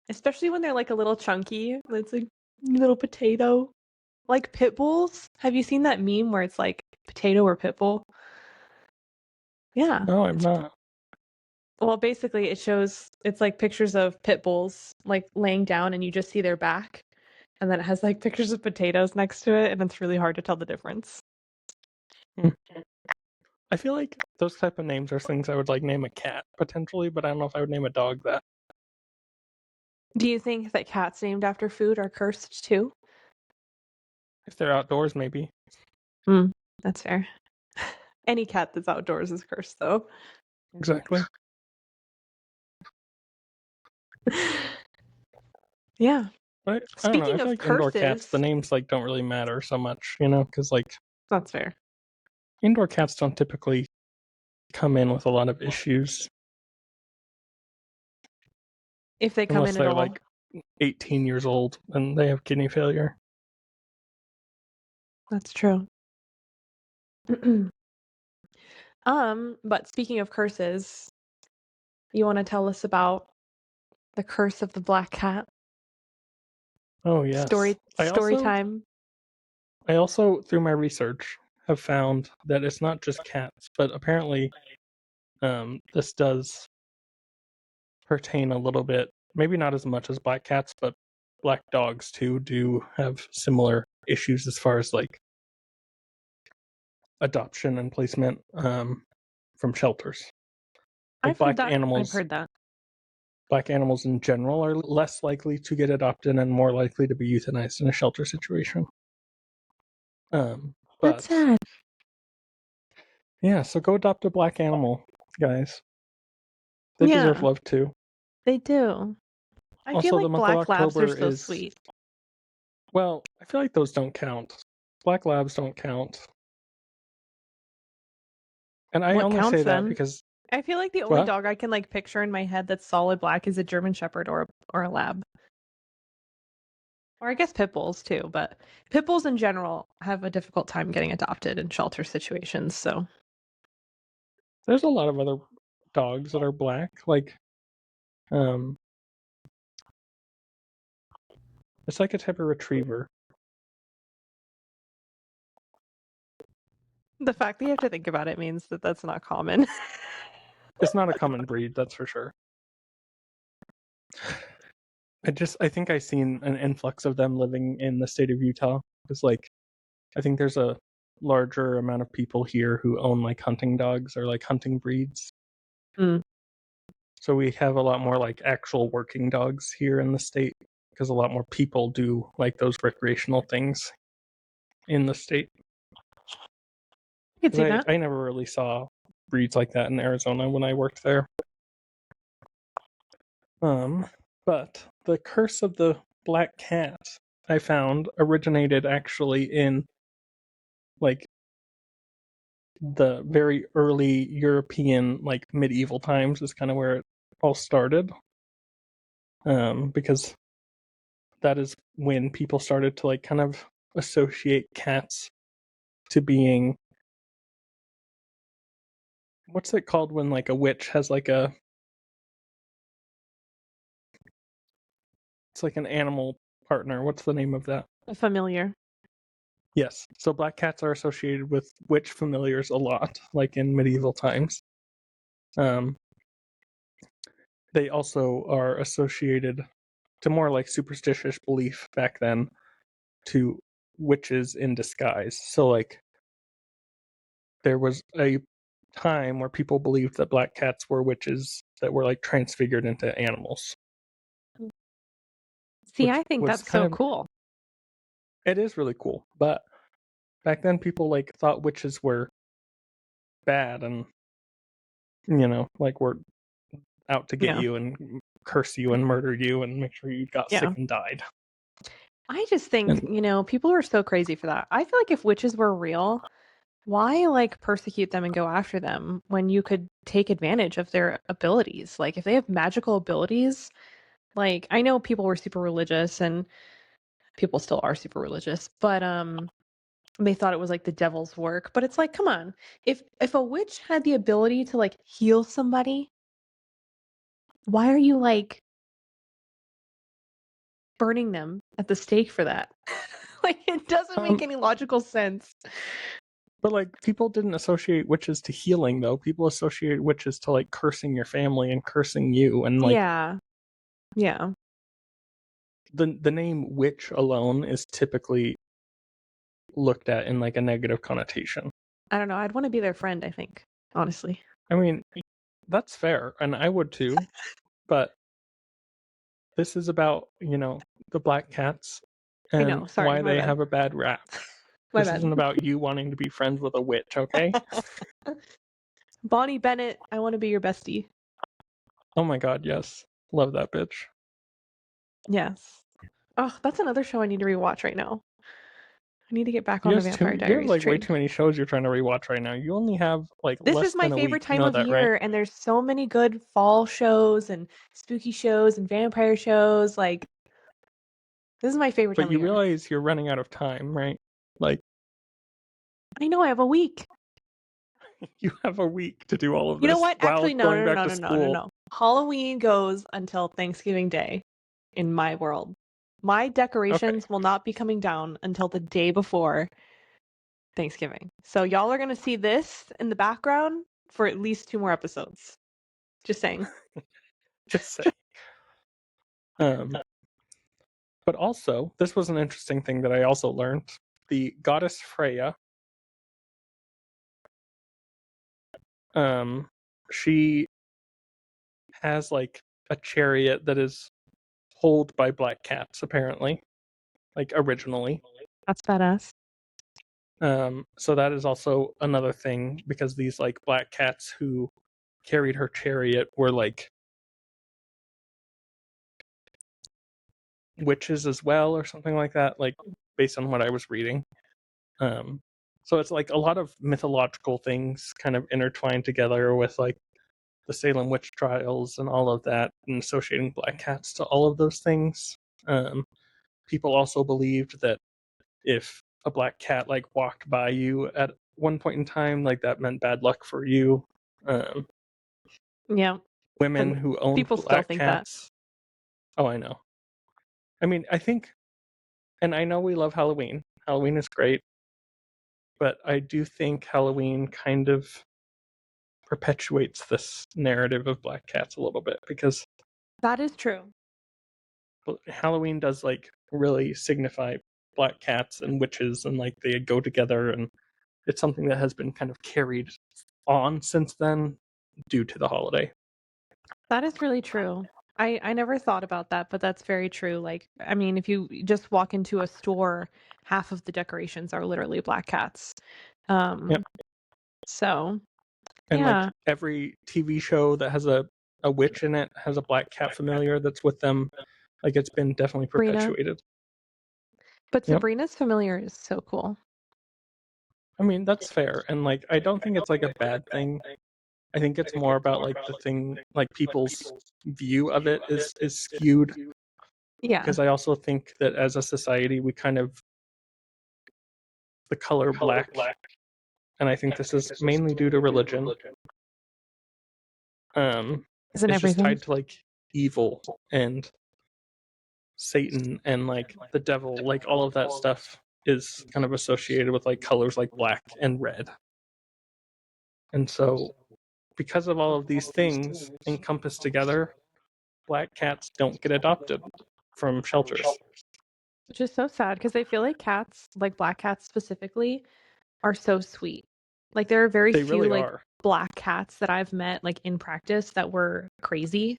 especially when they're like a little chunky. It's like little potato, like pit bulls. Have you seen that meme where it's like potato or pit bull? Yeah, No, I'm it's not. well, basically it shows it's like pictures of pit bulls like laying down, and you just see their back, and then it has like pictures of potatoes next to it, and it's really hard to tell the difference. Hmm. I feel like those type of names are things I would like name a cat potentially, but I don't know if I would name a dog that. Do you think that cats named after food are cursed too? If they're outdoors, maybe. Hmm, that's fair. Any cat that's outdoors is cursed, though. Exactly. Yeah. But I don't know. I Speaking feel of like indoor cats, the curses, names like don't really matter so much, you know, because like that's fair. indoor cats don't typically come in with a lot of issues If they come unless in at they're all. like 18 years old and they have kidney failure. That's true. But speaking of curses, you want to tell us about the curse of the black cat? Oh yes. Story time. I also through my research have found that it's not just cats, but apparently this does pertain a little bit, maybe not as much as black cats, but black dogs too do have similar issues as far as like adoption and placement from shelters. Like I've heard that. I've heard that. black animals in general are less likely to get adopted and more likely to be euthanized in a shelter situation. That's But sad. yeah, so go adopt a black animal, guys. They deserve Yeah, love too. they do. I feel Also, the like month of black labs are October so is, sweet. well, I feel like those don't count. Black labs don't count. And I What only counts say that then? because, I feel like the only what? dog I can like picture in my head that's solid black is a German Shepherd or a Lab. Or I guess pit bulls too, but pit bulls in general have a difficult time getting adopted in shelter situations, so There's a lot of other dogs that are black. Like, um, it's like a type of retriever. the fact that you have to think about it means that that's not common. It's not a common breed, that's for sure. I think I seen an influx of them living in the state of Utah. It's like I think there's a larger amount of people here who own like hunting dogs or like hunting breeds. Mm. So we have a lot more like actual working dogs here in the state because a lot more people do like those recreational things in the state. I could see Because that. I never really saw breeds like that in Arizona when I worked there. But the curse of the black cat I found originated actually in like the very early European like medieval times is kind of where it all started. Because that is when people started to like kind of associate cats to being, what's it called when like a witch has like a, it's like an animal partner. What's the name of that? Familiar. Yes. So black cats are associated with witch familiars a lot, like in medieval times. Um, they also are associated to more like superstitious belief back then to witches in disguise. So like there was a time where people believed that black cats were witches that were like transfigured into animals, See, which I think was that's kind so of, cool. it is really cool. But back then people like thought witches were bad and like were out to get Yeah. you and curse you and murder you and make sure you got sick Yeah. and died. I just think, And people are so crazy for that. I feel like if witches were real, why like persecute them and go after them when you could take advantage of their abilities? Like if they have magical abilities, like I know people were super religious and people still are super religious, but they thought it was like the devil's work, but it's like come on. If a witch had the ability to like heal somebody, why are you like burning them at the stake for that? Like it doesn't make um any logical sense. but like people didn't associate witches to healing though. People associate witches to like cursing your family and cursing you and like Yeah. Yeah. the name witch alone is typically looked at in like a negative connotation. I don't know. I'd want to be their friend, I think, honestly. I mean, that's fair, and I would too, but This is about, the black cats I and know. Sorry, why my they bad. have a bad rap. My This bad. isn't about you wanting to be friends with a witch, okay? Bonnie Bennett, I want to be your bestie. Oh my god, yes. Love that bitch. Yes. Oh, that's another show I need to rewatch right now. I need to get back on You the have Vampire you have Diaries like way train. too many shows you're trying to rewatch right now. You only have like This less is my than a favorite week. You time know of that, right? year, and there's so many good fall shows and spooky shows and vampire shows. Like, this is my favorite But time of you year. realize you're running out of time, right? Like I know I have a week. you have a week to do all of You know this what? while Actually, no, going no, back no, to no, no, no, school. no. Halloween goes until Thanksgiving Day in my world. My Okay. decorations will not be coming down until the day before Thanksgiving. So y'all are gonna see this in the background for at least 2 more episodes. Just saying. Just say. Um but also, this was an interesting thing that I also learned. The goddess Freya, um she has like a chariot that is pulled by black cats apparently, like originally. That's badass. So that is also another thing because these like black cats who carried her chariot were like witches as well or something like that, like based on what I was reading. Um, so it's like a lot of mythological things kind of intertwined together with like the Salem witch trials and all of that, and associating black cats to all of those things. People also believed that if a black cat like walked by you at one point in time, like that meant bad luck for you. Um, Yeah. Women And who owned people still black think that. cats. Oh, I know. I mean, I think, and I know we love Halloween. Halloween is great, but I do think Halloween kind of perpetuates this narrative of black cats a little bit because That is true. Halloween does like really signify black cats and witches and like they go together, and it's something that has been kind of carried on since then due to the holiday. That is really true. I never thought about that, but that's very true. Like, I mean, if you just walk into a store, half of the decorations are literally black cats. Yep. Um, so And like yeah, every TV show that has a witch in it has a black cat familiar that's with them. Like it's been definitely Sabrina. perpetuated. But Yep. Sabrina's familiar is so cool. I mean, that's fair. And like I don't think it's like a bad thing. I think it's more about like the thing like people's view of it is skewed Yeah, because I also think that as a society we kind of the color black, and I think this is mainly due to religion. isn't It's just everything? tied to like evil and Satan and like the devil, like all of that stuff is kind of associated with like colors like black and red. And so because of all of these things encompassed together, black cats don't get adopted from shelters. Which is so sad because I feel like cats, like black cats specifically, are so sweet. Like there are very They few really like are. black cats that I've met like in practice that were crazy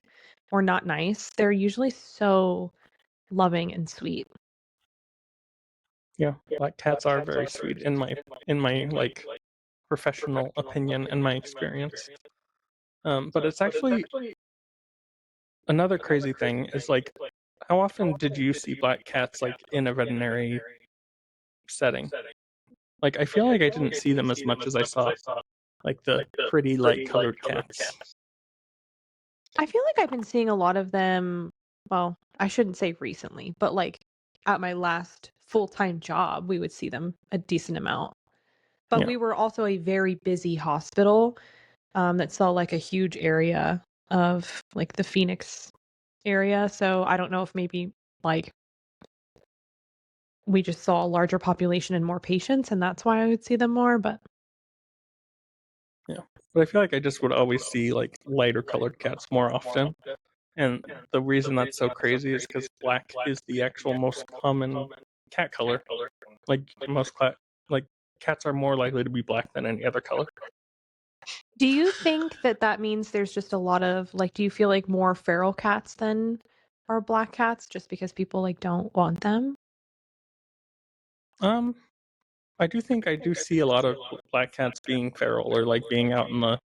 or not nice. They're usually so loving and sweet. Yeah, black cats are very sweet in my like professional opinion and my experience. But it's actually another crazy thing is like how often did you see black cats like in a veterinary setting? Like I feel like I didn't see them as much as I saw like the pretty light colored cats. I feel like I've been seeing a lot of them, well, I shouldn't say recently, but like at my last full-time job, we would see them a decent amount. But Yeah. we were also a very busy hospital that saw like a huge area of like the Phoenix area. So I don't know if maybe like we just saw a larger population and more patients, and that's why I would see them more. But Yeah. But I feel like I just would always see like lighter colored cats more often. And the reason that's so crazy is because black is the actual most common cat color. Like like cats are more likely to be black than any other color. do you think that that means there's just a lot of like, do you feel like more feral cats then are black cats just because people like don't want them. I do think I do see a lot of black cats being feral or like being out in the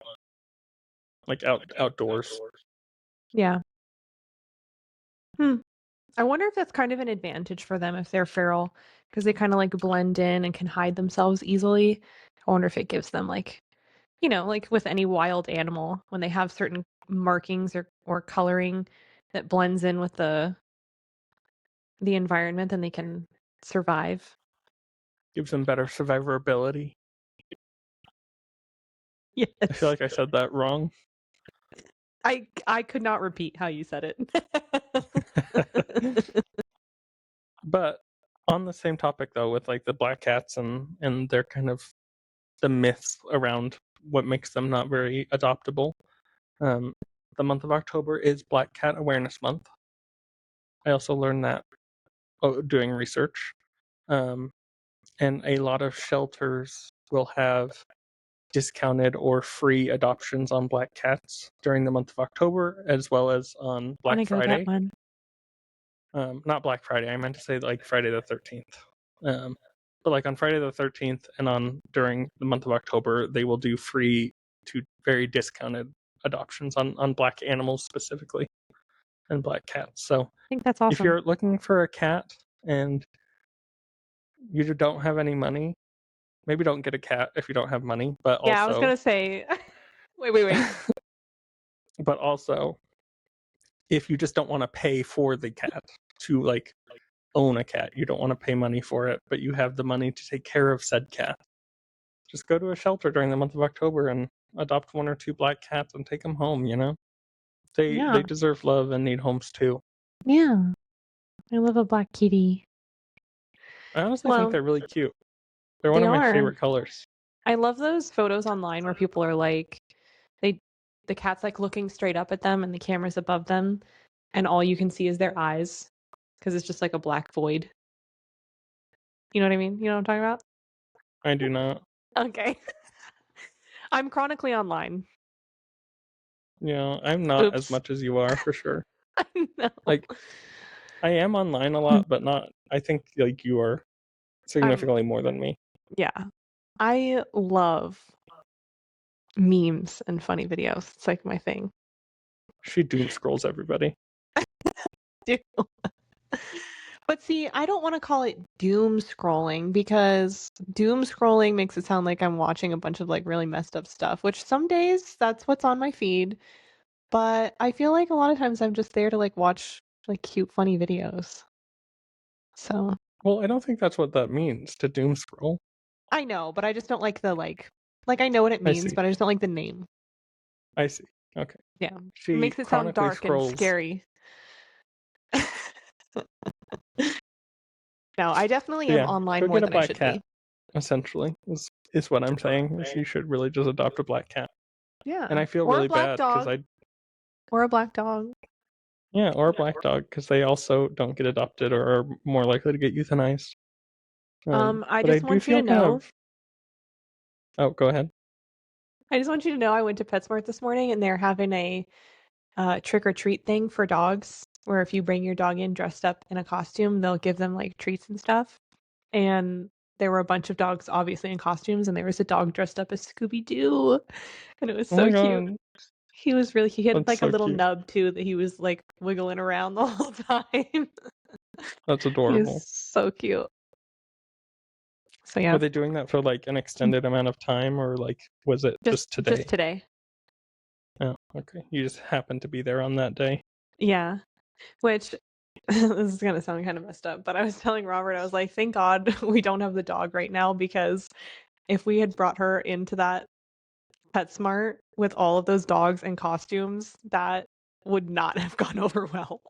outdoors. Yeah. Hmm. I wonder if that's kind of an advantage for them if they're feral because they kind of like blend in and can hide themselves easily. I wonder if it gives them like, like with any wild animal, when they have certain markings or coloring that blends in with the environment, then they can survive. Gives them better survivability. I feel Yes. like I said that wrong. I could not repeat how you said it. But on the same topic though, with like the black cats and their kind of the myths around what makes them not very adoptable. The month of October is Black Cat Awareness Month. I also learned that doing research. And a lot of shelters will have discounted or free adoptions on black cats during the month of October, as well as on Want Black to go get Friday. one? Not Black Friday. I meant to say like Friday the 13th. But like on Friday the 13th and on during the month of October, they will do free to very discounted adoptions on black animals specifically and black cats. So I think that's if awesome. you're looking for a cat and you don't have any money, maybe don't get a cat if you don't have money, but Yeah, I was also gonna say. Wait. but also if you just don't want to pay for the cat to like own a cat, you don't want to pay money for it, but you have the money to take care of said cat, just go to a shelter during the month of October and adopt one or two black cats and take them home, you know? They Yeah, deserve love and need homes too. yeah. I love a black kitty. I honestly think Well, they're really cute. They're one they of my are. favorite colors. I love those photos online where people are like, they, the cat's like looking straight up at them and the camera's above them, and all you can see is their eyes because it's just like a black void. You know what I mean? You know what I'm talking about? I do not. Okay. I'm chronically online. You know, I'm not as Oops. much as you are for sure. No. Like I am online a lot, but not I think like you are I'm significantly more than me. yeah. I love memes and funny videos. It's like my thing. She doom scrolls everybody. But see, I don't want to call it doom scrolling because doom scrolling makes it sound like I'm watching a bunch of like really messed up stuff, which some days that's what's on my feed. But I feel like a lot of times I'm just there to like watch like cute, funny videos. So Well, I don't think that's what that means to doom scroll. I know, but I just don't like the like I know what it I means, see. but I just don't like the name. I see. Okay. Yeah. It She makes it sound chronically dark and scrolls. scary. No, I definitely But am yeah, online go more get a than I black should be. cat. Essentially, is what I'm saying. Is you should really just adopt a black cat. Yeah. And I feel Or a really black bad because dog. I Or a black dog. yeah, or a black dog because they also don't get adopted or are more likely to get euthanized. I But I just do want you to feel kind know. of. Oh, go ahead. I just want you to know I went to PetSmart this morning and they're having a trick or treat thing for dogs where if you bring your dog in dressed up in a costume, they'll give them like treats and stuff. And there were a bunch of dogs obviously in costumes and there was a dog dressed up as Scooby-Doo and it was Oh so my cute. god, He was really he had that's like a so little cute. nub too that he was like wiggling around the whole time. That's He was adorable. so cute. So Were yeah, they doing that for like an extended amount of time, or like was it just just today? today. Oh, okay. You just happened to be there on that day. Yeah. Which this is gonna sound kind of messed up, but I was telling Robert, I was like, thank God we don't have the dog right now because if we had brought her into that PetSmart with all of those dogs and costumes, that would not have gone over well.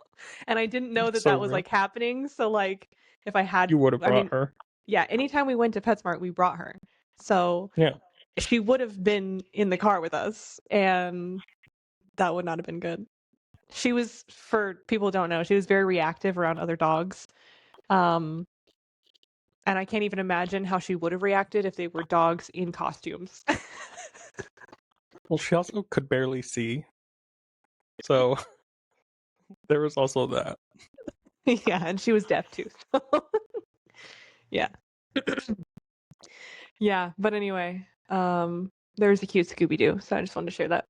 And I didn't know That's that so that was real. like happening. So like if I had, You would have I brought mean, her. yeah, anytime we went to PetSmart, we brought her. So Yeah. she would have been in the car with us, and that would not have been good. She was, for people who don't know, she was very reactive around other dogs. Um, and I can't even imagine how she would have reacted if they were dogs in costumes. Well, she also could barely see, so There was also that. Yeah, and she was deaf too. So. Yeah. Yeah, but anyway, there's a cute Scooby-Doo, so I just wanted to share that.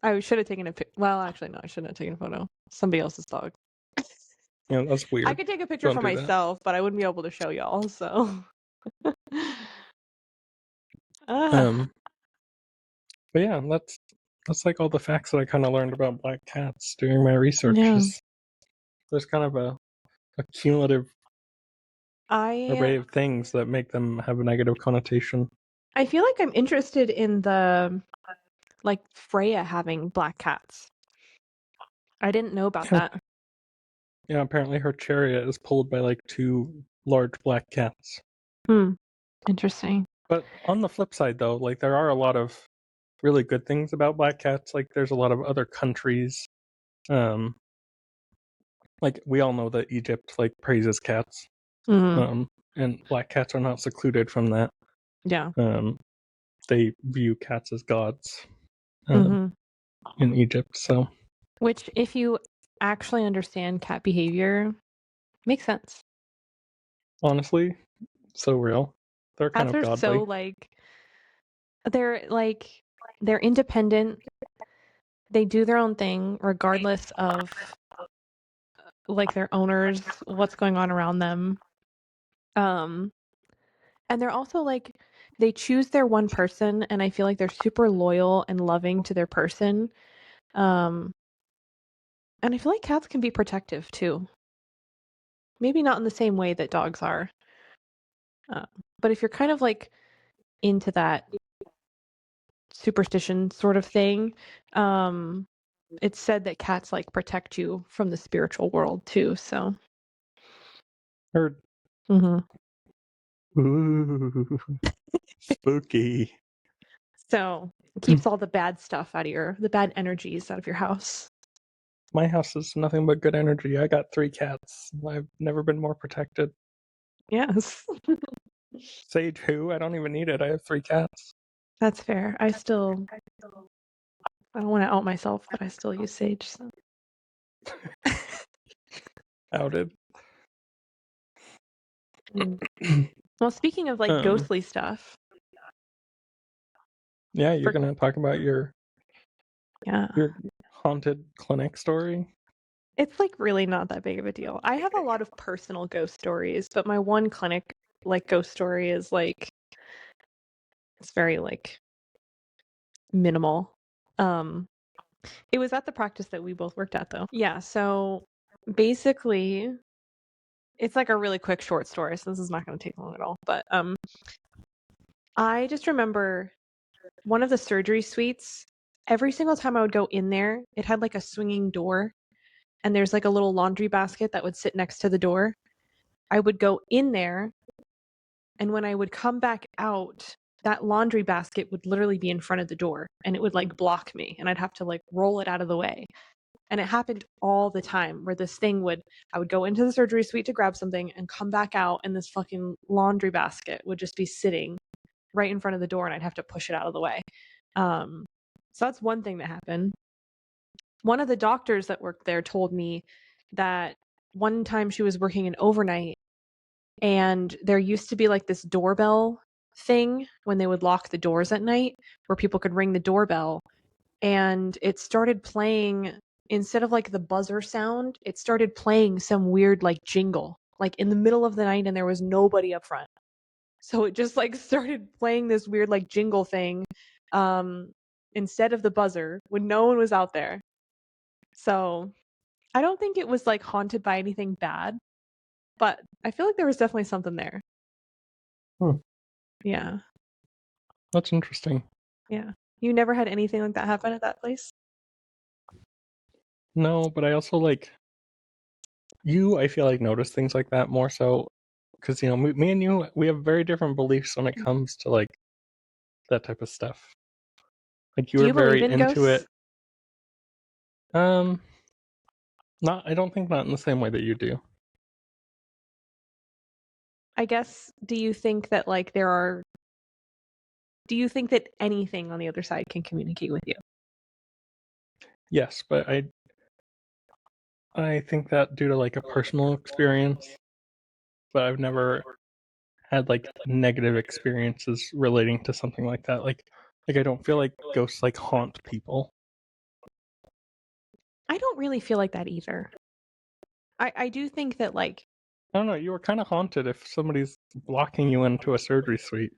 I should have taken a well, actually no, I shouldn't have taken a photo. Somebody else's dog. Yeah, that's I weird. could take a picture Don't for do that. myself, but I wouldn't be able to show y'all, so. Um, but yeah, that's like all the facts that I kind of learned about black cats during my research. Yeah. There's kind of a cumulative array I of things that make them have a negative connotation. I feel like I'm interested in the like Freya having black cats. I didn't know about Yeah, that. yeah. Apparently, her chariot is pulled by like two large black cats. Interesting. But on the flip side, though, like there are a lot of really good things about black cats. Like there's a lot of other countries. Like we all know that Egypt like praises cats. Mm, And black cats are not secluded from that. yeah. They view cats as gods hmm in Egypt. So Which, if you actually understand cat behavior, makes sense. honestly, so real. They're kind Cats of are so godly. they're independent. They do their own thing regardless of like their owners, what's going on around them. Um, and they're also like they choose their one person, and I feel like they're super loyal and loving to their person. Um, and I feel like cats can be protective too. Maybe not in the same way that dogs are. Uh, but if you're kind of like into that superstition sort of thing, um, it's said that cats like protect you from the spiritual world too. So, Heard. hmm Ooh, spooky. so it keeps all the bad stuff out of the bad energies out of your house. My house is nothing but good energy. I got 3 cats. I've never been more protected. Yes, Sage who? I don't even need it. I have 3 cats. that's fair. I don't want to out myself, but I still use sage. So. Outed. Mm. Well, speaking of like um, ghostly stuff, yeah, you're for gonna talk about yeah, your haunted clinic story. it's like really not that big of a deal. I have a lot of personal ghost stories, but my one clinic like ghost story is like it's very like minimal. Um, it was at the practice that we both worked at though. Yeah, so basically it's like a really quick short story, so this is not going to take long at all. But I just remember one of the surgery suites. Every single time I would go in there, it had like a swinging door, and there's like a little laundry basket that would sit next to the door. I would go in there, and when I would come back out, that laundry basket would literally be in front of the door, and it would like block me, and I'd have to like roll it out of the way. And it happened all the time where I would go into the surgery suite to grab something and come back out, and this fucking laundry basket would just be sitting right in front of the door, and I'd have to push it out of the way. So that's one thing that happened. One of the doctors that worked there told me that one time she was working an overnight, and there used to be like this doorbell thing when they would lock the doors at night where people could ring the doorbell, and it started playing instead of like the buzzer sound, it started playing some weird like jingle like in the middle of the night, and there was nobody up front. So it just like started playing this weird like jingle thing instead of the buzzer when no one was out there. So I don't think it was like haunted by anything bad, but I feel like there was definitely something there. Hmm, Yeah. that's interesting. Yeah. You never had anything like that happen at that place? No, but I also like you. I feel like notice things like that more so because me and you we have very different beliefs when it comes to like that type of stuff. Like you Do were you believe very in into ghosts? it. Not. I don't think not in the same way that you do. I guess, do you think that anything on the other side can communicate with you? Yes, but I think that due to like a personal experience, but I've never had like negative experiences relating to something like that. Like I don't feel like ghosts like haunt people. I don't really feel like that either. I do think that like I don't know, you were kind of haunted if somebody's blocking you into a surgery suite.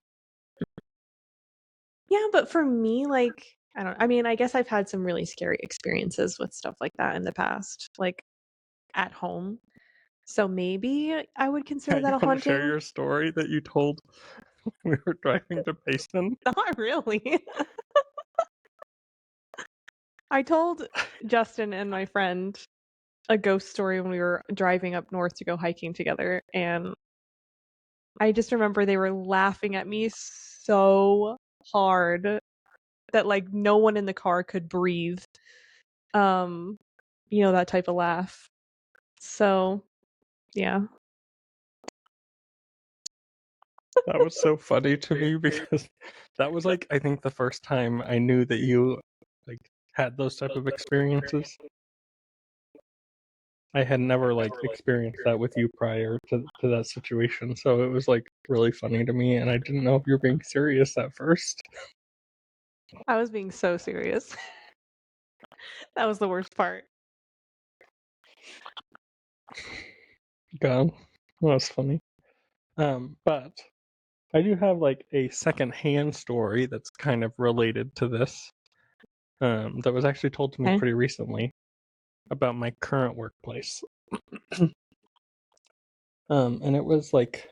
yeah, but for me, like I mean, I guess I've had some really scary experiences with stuff like that in the past, like at home. So maybe I would Yeah, consider you that a want to share haunting. your story that you told when we were driving to Payson? Not really. I told Justin and my friend a ghost story when we were driving up north to go hiking together, and I just remember they were laughing at me so hard that like no one in the car could breathe. Um, that type of laugh. So, yeah. That was so funny to me because that was like I think the first time I knew that you like had those type of experiences. I had never like experienced that with you prior to that situation, so it was like really funny to me, and I didn't know if you were being serious at first. I was being so serious. That was the worst part. God, that was funny. But I do have like a second-hand story that's kind of related to this. That was actually told to me Okay. pretty recently about my current workplace. And it was like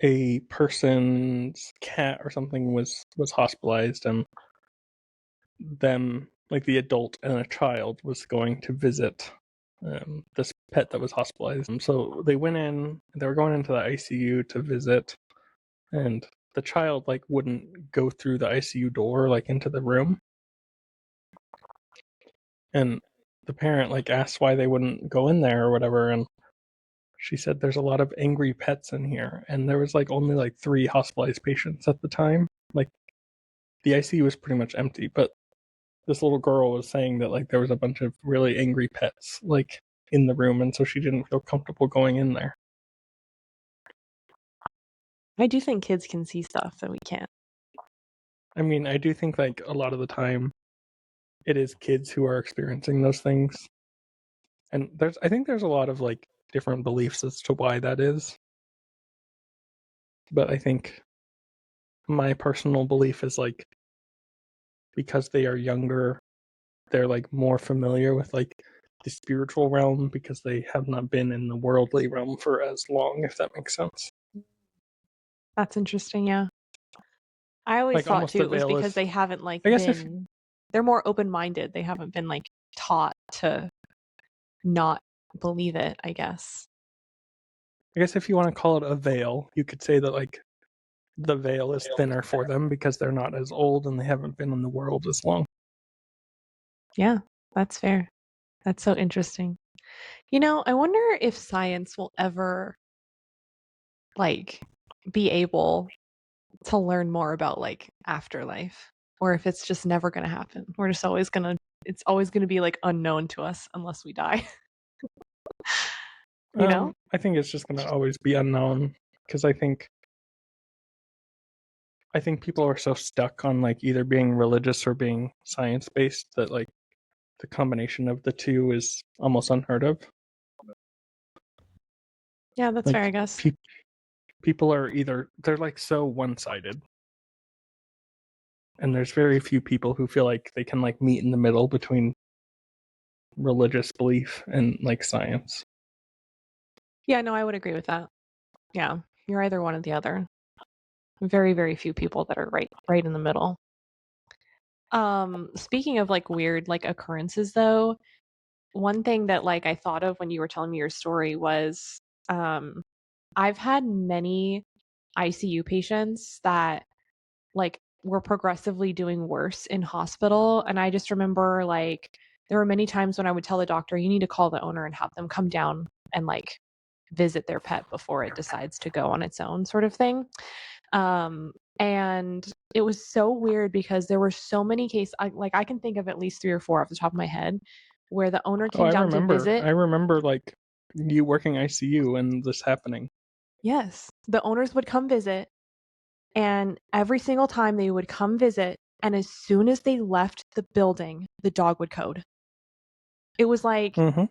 a person's cat or something was hospitalized, and them like the adult and a child was going to visit this pet that was hospitalized. So they went in. They were going into the ICU to visit, and the child like wouldn't go through the ICU door like into the room, and the parent like asked why they wouldn't go in there or whatever, and she said there's a lot of angry pets in here, and there was like only like 3 hospitalized patients at the time. Like the ICU was pretty much empty, but this little girl was saying that like there was a bunch of really angry pets like in the room, and so she didn't feel comfortable going in there. I do think kids can see stuff that we can't. I mean, I do think like a lot of the time it is kids who are experiencing those things. And I think there's a lot of like different beliefs as to why that is. But I think my personal belief is like because they are younger, they're like more familiar with like the spiritual realm because they have not been in the worldly realm for as long, if that makes sense. That's interesting, yeah. I always Like thought almost too the it was veil because is they haven't like I guess if been they're more open-minded. They haven't been like taught to not believe it, I guess. I guess if you want to call it a veil, you could say that like the veil is thinner for them because they're not as old and they haven't been in the world as long. Yeah, that's fair. That's so interesting. I wonder if science will ever like be able to learn more about like afterlife or if it's just never going to happen. We're just always going to it's always going to be like unknown to us unless we die, you know? I think it's just gonna always be unknown because I think people are so stuck on like either being religious or being science based that like the combination of the two is almost unheard of. Yeah, that's fair, I Like guess. pe- people are either they're like so one sided, and there's very few people who feel like they can like meet in the middle between religious belief and like science. Yeah, no, I would agree with that. Yeah, you're either one or the other. Very, very few people that are right in the middle. Speaking of like weird like occurrences though, one thing that like I thought of when you were telling me your story was um I've had many ICU patients that like were progressively doing worse in hospital, and I just remember like there were many times when I would tell the doctor you need to call the owner and have them come down and like visit their pet before it decides to go on its own sort of thing. And it was so weird because there were so many cases I can think of at least 3 or 4 off the top of my head where the owner Oh, came down to visit. I remember like you working ICU and this happening. Yes, the owners would come visit, and every single time they would come visit, and as soon as they left the building, the dog would code. It was like Mm-hmm.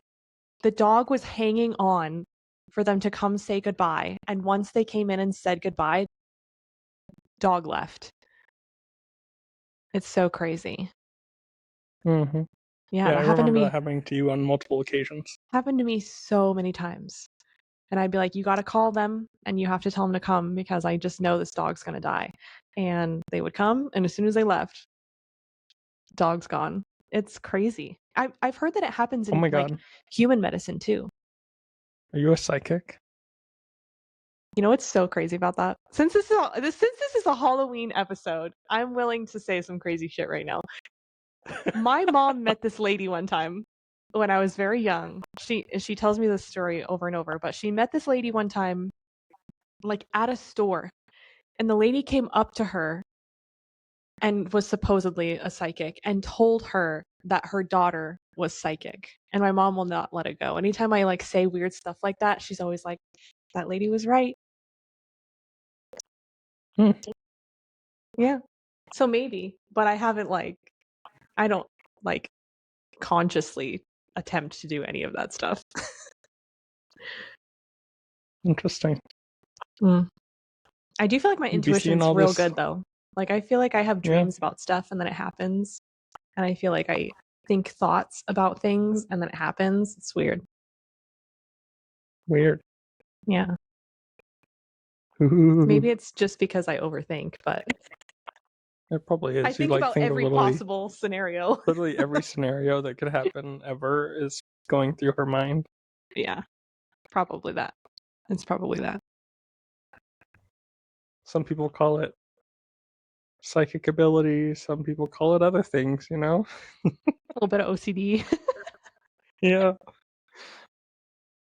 the dog was hanging on for them to come say goodbye, and once they came in and said goodbye, dog left. It's so crazy. Mm-hmm. Yeah, Yeah, I that happened to remember that me. happening to you on multiple occasions. Happened to me so many times. And I'd be like, you got to call them and you have to tell them to come because I just know this dog's going to die. And they would come, and as soon as they left, dog's gone. It's crazy. I've heard that it happens Oh in my like god. human medicine too. Are you a psychic? You know what's so crazy about that? Since this is a Halloween episode, I'm willing to say some crazy shit right now. My mom met this lady one time when I was very young. She tells me this story over and over, but she met this lady one time like at a store, and the lady came up to her and was supposedly a psychic and told her that her daughter was psychic. And my mom will not let it go. Anytime I like say weird stuff like that, she's always like, that lady was right. Hmm. Yeah. So maybe, but I don't like consciously attempt to do any of that stuff. Interesting. Mm. I do feel like my You'd be seeing intuition's all real this. good though. Like I feel like I have Yeah. dreams about stuff and then it happens. And I feel like I think thoughts about things and then it happens. It's weird. Weird. Yeah. Ooh. Maybe it's just because I overthink, but It probably I is. You think like about think of every possible scenario. literally every scenario that could happen ever is going through her mind. Yeah. Probably that. It's probably that. Some people call it psychic ability, some people call it other things, you know? A little bit of OCD. Yeah.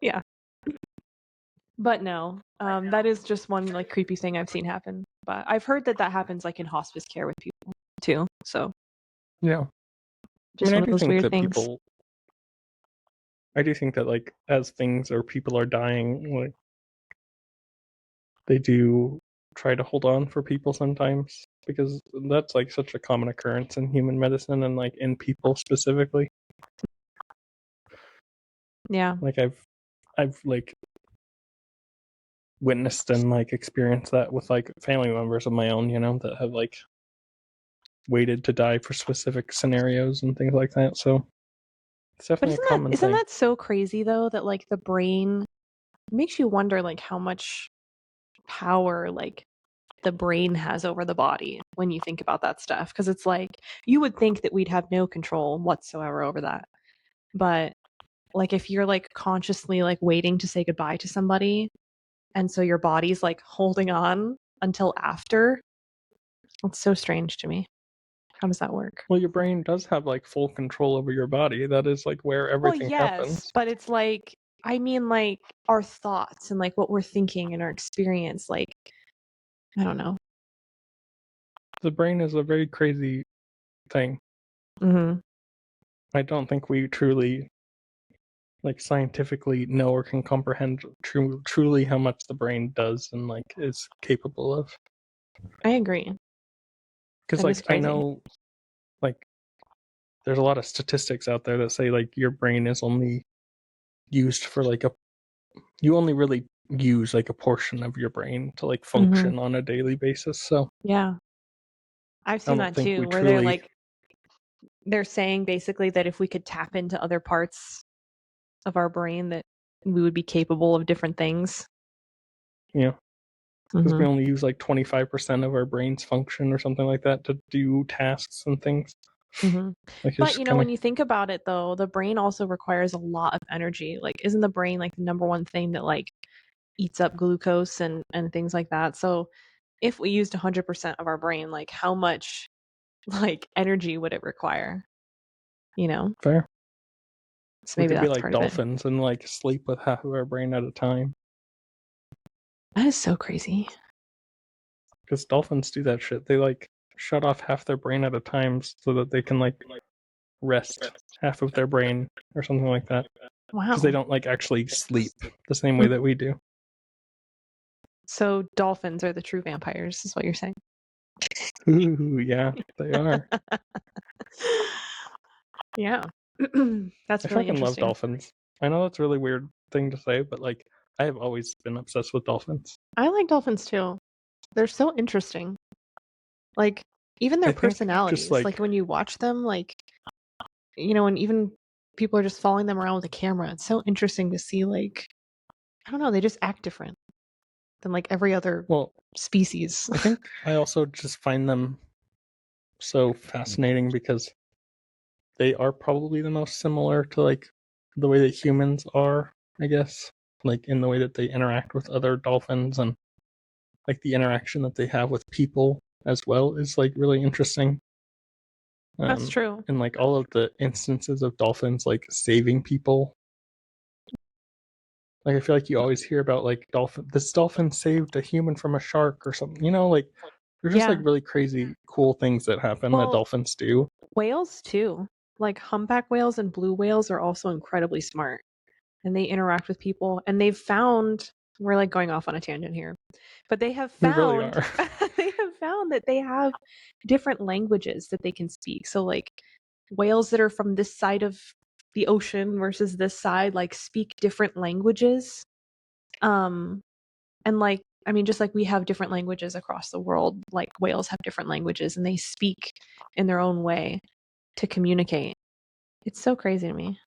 Yeah. But no, that is just one like creepy thing I've seen happen. But I've heard that that happens like in hospice care with people too. So Yeah. I just mean, one of those weird things. I do think that like as things or people are dying, like they do try to hold on for people sometimes because that's like such a common occurrence in human medicine and like in people specifically. Yeah. Like I've like witnessed and like experienced that with like family members of my own, you know, that have like waited to die for specific scenarios and things like that. So it's But definitely a common isn't thing. that so crazy though that like the brain makes you wonder like how much power like the brain has over the body when you think about that stuff, because it's like you would think that we'd have no control whatsoever over that. But like if you're like consciously like waiting to say goodbye to somebody and so your body's like holding on until after, it's so strange to me. How does that work? Well, your brain does have like full control over your body. That is like where Well, everything yes, happens. but it's like I mean like our thoughts and like what we're thinking and our experience, like I don't know. The brain is a very crazy thing. Mm-hmm. I don't think we truly like scientifically know or can comprehend truly how much the brain does and like is capable of. I agree. Because That is like I crazy. know like there's a lot of statistics out there that say like your brain is only used for like a you only really use like a portion of your brain to like Mm-hmm. function on a daily basis. So Yeah, I've I seen don't that think we too, where they're truly, like they're saying basically that if we could tap into other parts of our brain that we would be capable of different things. you know, because Mm-hmm. we only use like 25% of our brain's function or something like that to do tasks and things. Mm-hmm. Like it's But just you know, kind of when you think about it though, the brain also requires a lot of energy. Like, isn't the brain like the number one thing that like eats up glucose and things like that? So if we used 100% of our brain, like how much like energy would it require? You know? fair. So We maybe could be that's like part of it. dolphins and like sleep with half of our brain at a time. That is so crazy. Because dolphins do that shit. They like shut off half their brain at a time so that they can like rest half of their brain or something like that. Because they Wow. don't like actually sleep the same way that we do. So dolphins are the true vampires, is what you're saying. Ooh, yeah, they are. Yeah. I That's really fucking love interesting. dolphins. I know that's a really weird thing to say, but like I have always been obsessed with dolphins. I like dolphins too. They're so interesting. Like, even their I think just personalities, like like when you watch them, like, and even people are just following them around with a camera. It's so interesting to see, like, I don't know, they just act different than like every other well, species. I think I also just find them so fascinating because they are probably the most similar to like the way that humans are, I guess. Like in the way that they interact with other dolphins and like the interaction that they have with people as well is like really interesting. That's true. And like all of the instances of dolphins like saving people. Like I feel like you always hear about like this dolphin saved a human from a shark or something. Like there's just like Yeah. really crazy cool things that happen that Well, dolphins do. whales too. Like humpback whales and blue whales are also incredibly smart and they interact with people and they've found we're like going off on a tangent here. But they have We really found are. they have found that they have different languages that they can speak. So like whales that are from this side of the ocean versus this side like speak different languages. Um and like I mean just like we have different languages across the world, like whales have different languages and they speak in their own way to communicate. It's so crazy to me.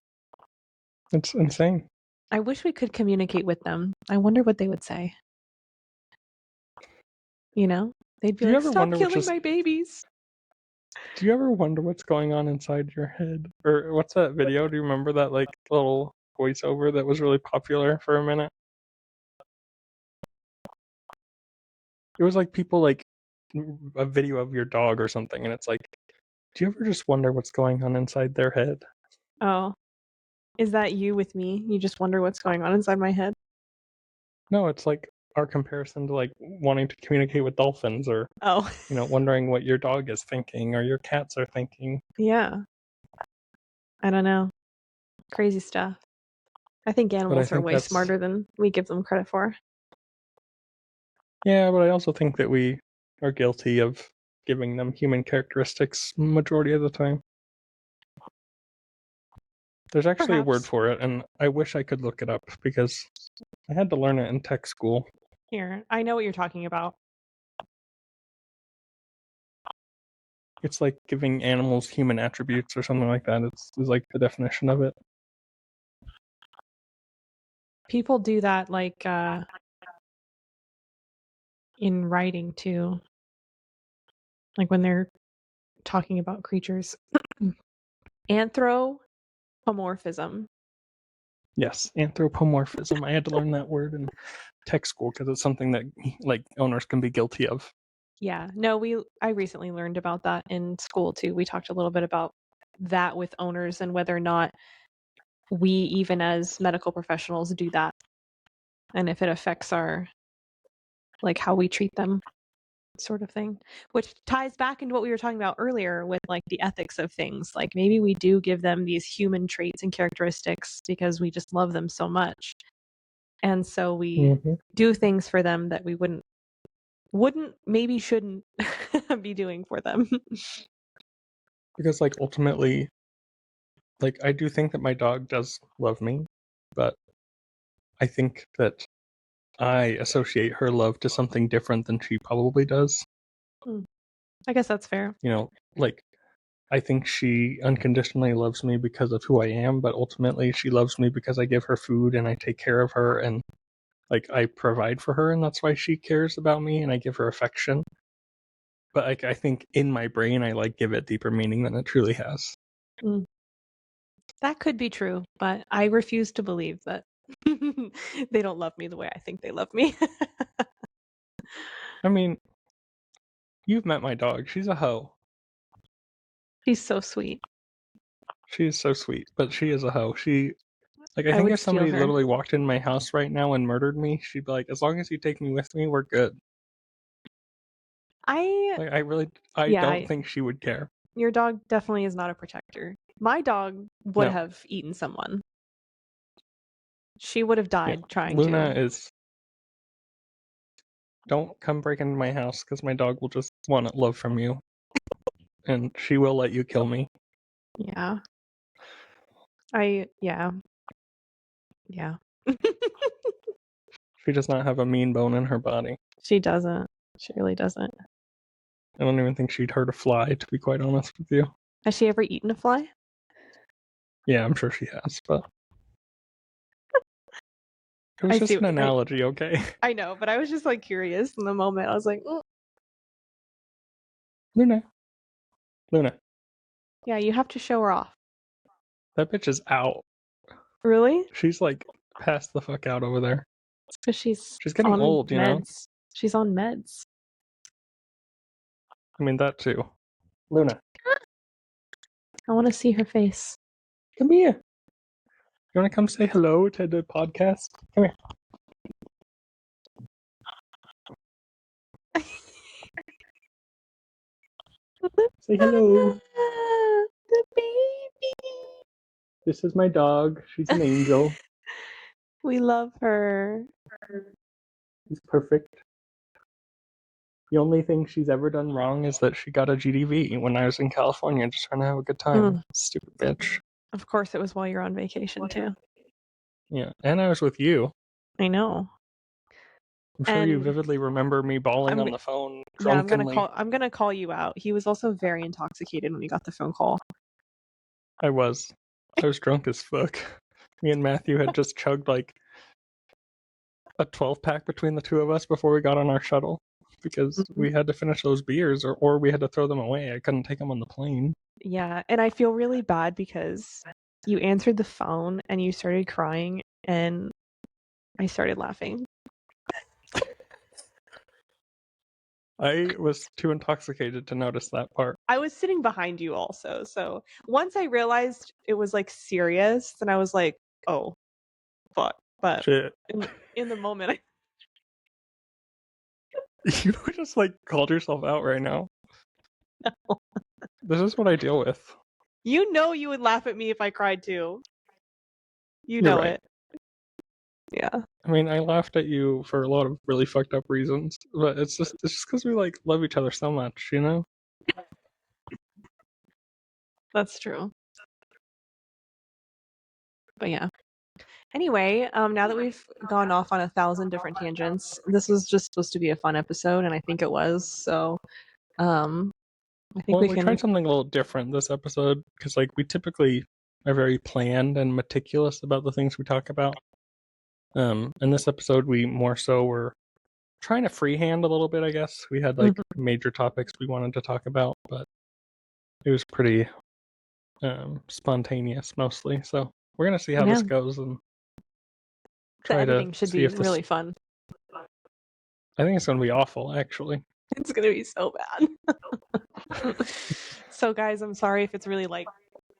It's insane. I wish we could communicate with them. I wonder what they would say. You know? They'd be Do you like, ever "Stop wonder what's killing just my babies." do you ever wonder what's going on inside your head? Or what's that video? Do you remember that like little voiceover that was really popular for a minute? It was like people like a video of your dog or something, and it's like, do you ever just wonder what's going on inside their head? Oh, is that you with me? You just wonder what's going on inside my head? No, it's like our comparison to like wanting to communicate with dolphins or, Oh, wondering what your dog is thinking or your cats are thinking. yeah. I don't know. Crazy stuff. I think But I animals are think way that's, smarter than we give them credit for. yeah, but I also think that we are guilty of giving them human characteristics majority of the time. There's actually a word Perhaps. for it, and I wish I could look it up because I had to learn it in tech school. Here, I know what you're talking about. It's like giving animals human attributes or something like that. It's like the definition of it. People do that like in writing too. Like when they're talking about creatures. Anthropomorphism. Yes, anthropomorphism. I had to learn that word in tech school because it's something that like owners can be guilty of. Yeah. No, I recently learned about that in school too. We talked a little bit about that with owners and whether or not we even as medical professionals do that and if it affects our like how we treat them sort of thing, which ties back into what we were talking about earlier with like the ethics of things. Like maybe we do give them these human traits and characteristics because we just love them so much. And so we Mm-hmm. do things for them that we wouldn't maybe shouldn't be doing for them. Because like ultimately, like I do think that my dog does love me, but I think that I associate her love to something different than she probably does. I guess that's fair. Like I think she unconditionally loves me because of who I am, but ultimately she loves me because I give her food and I take care of her and like I provide for her and that's why she cares about me and I give her affection. But like I think in my brain I like give it deeper meaning than it truly has. Mm. That could be true, but I refuse to believe that they don't love me the way I think they love me. I mean, you've met my dog. She's a hoe. She's so sweet. She is so sweet, but she is a hoe. I I think would if steal somebody her. literally walked in my house right now and murdered me, she'd be like, as long as you take me with me, we're good. I I yeah, don't think she would care. your dog definitely is not a protector. My dog would No. have eaten someone. She would have died trying Luna to. is. Don't come break into my house because my dog will just want love from you, and she will let you kill me. Yeah. Yeah. She does not have a mean bone in her body. She doesn't. She really doesn't. I don't even think she'd hurt a fly, to be quite honest with you. Has she ever eaten a fly? Yeah, I'm sure she has, but it was just an analogy, okay? I know, but I was just like curious in the moment. I was like, Luna. Yeah, you have to show her off. That bitch is out. Really? She's like passed the fuck out over there. It's because she's getting on old, you know? meds. She's on meds. I mean, that too. Luna, I want to see her face. come here. You want to come say hello to the podcast? Come here. Say hello. The baby. This is my dog. She's an angel. We love her. She's perfect. The only thing she's ever done wrong is that she got a GDV when I was in California just trying to have a good time. Stupid bitch. Of course, it was while you're on vacation, too. Yeah, and I was with you. I know. I'm sure you vividly remember me bawling on the phone drunkenly. Yeah, I'm gonna call you out. He was also very intoxicated when we got the phone call. I was drunk as fuck. Me and Matthew had just chugged like a 12-pack between the two of us before we got on our shuttle because we had to finish those beers or we had to throw them away. I couldn't take them on the plane. Yeah, and I feel really bad because you answered the phone and you started crying and I started laughing. I was too intoxicated to notice that part. I was sitting behind you also, so once I realized it was like serious, then I was like, oh, fuck. But shit. In the moment, You just like called yourself out right now. No. This is what I deal with. You know you would laugh at me if I cried too. You know it. Yeah. I mean, I laughed at you for a lot of really fucked up reasons, but it's just because we like love each other so much, you know? That's true. But yeah. Anyway, now that we've gone off on 1,000 different tangents, this was just supposed to be a fun episode, and I think it was. So, I think we tried something a little different this episode because, like, we typically are very planned and meticulous about the things we talk about. In this episode, we more so were trying to freehand a little bit. I guess we had like major topics we wanted to talk about, but it was pretty spontaneous mostly. So we're gonna see how this goes and try the editing to should see be if really fun. I think it's gonna be awful, actually. It's gonna be so bad. So, guys, I'm sorry if it's really like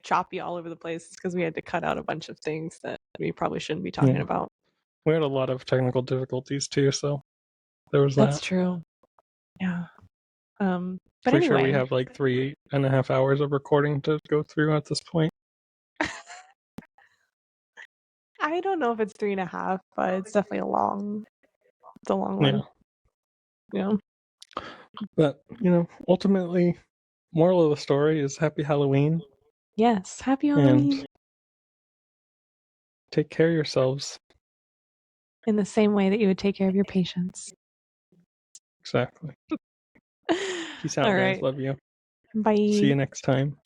choppy all over the place. It's because we had to cut out a bunch of things that we probably shouldn't be talking about. We had a lot of technical difficulties too, so there was that. That's true. Yeah. But pretty anyway, sure we have like 3.5 hours of recording to go through at this point. I don't know if it's 3.5, but it's definitely a long one. Yeah. But, ultimately, moral of the story is happy Halloween. Yes, happy Halloween. And take care of yourselves. In the same way that you would take care of your patients. Exactly. Peace out, guys. Love you. Bye. See you next time.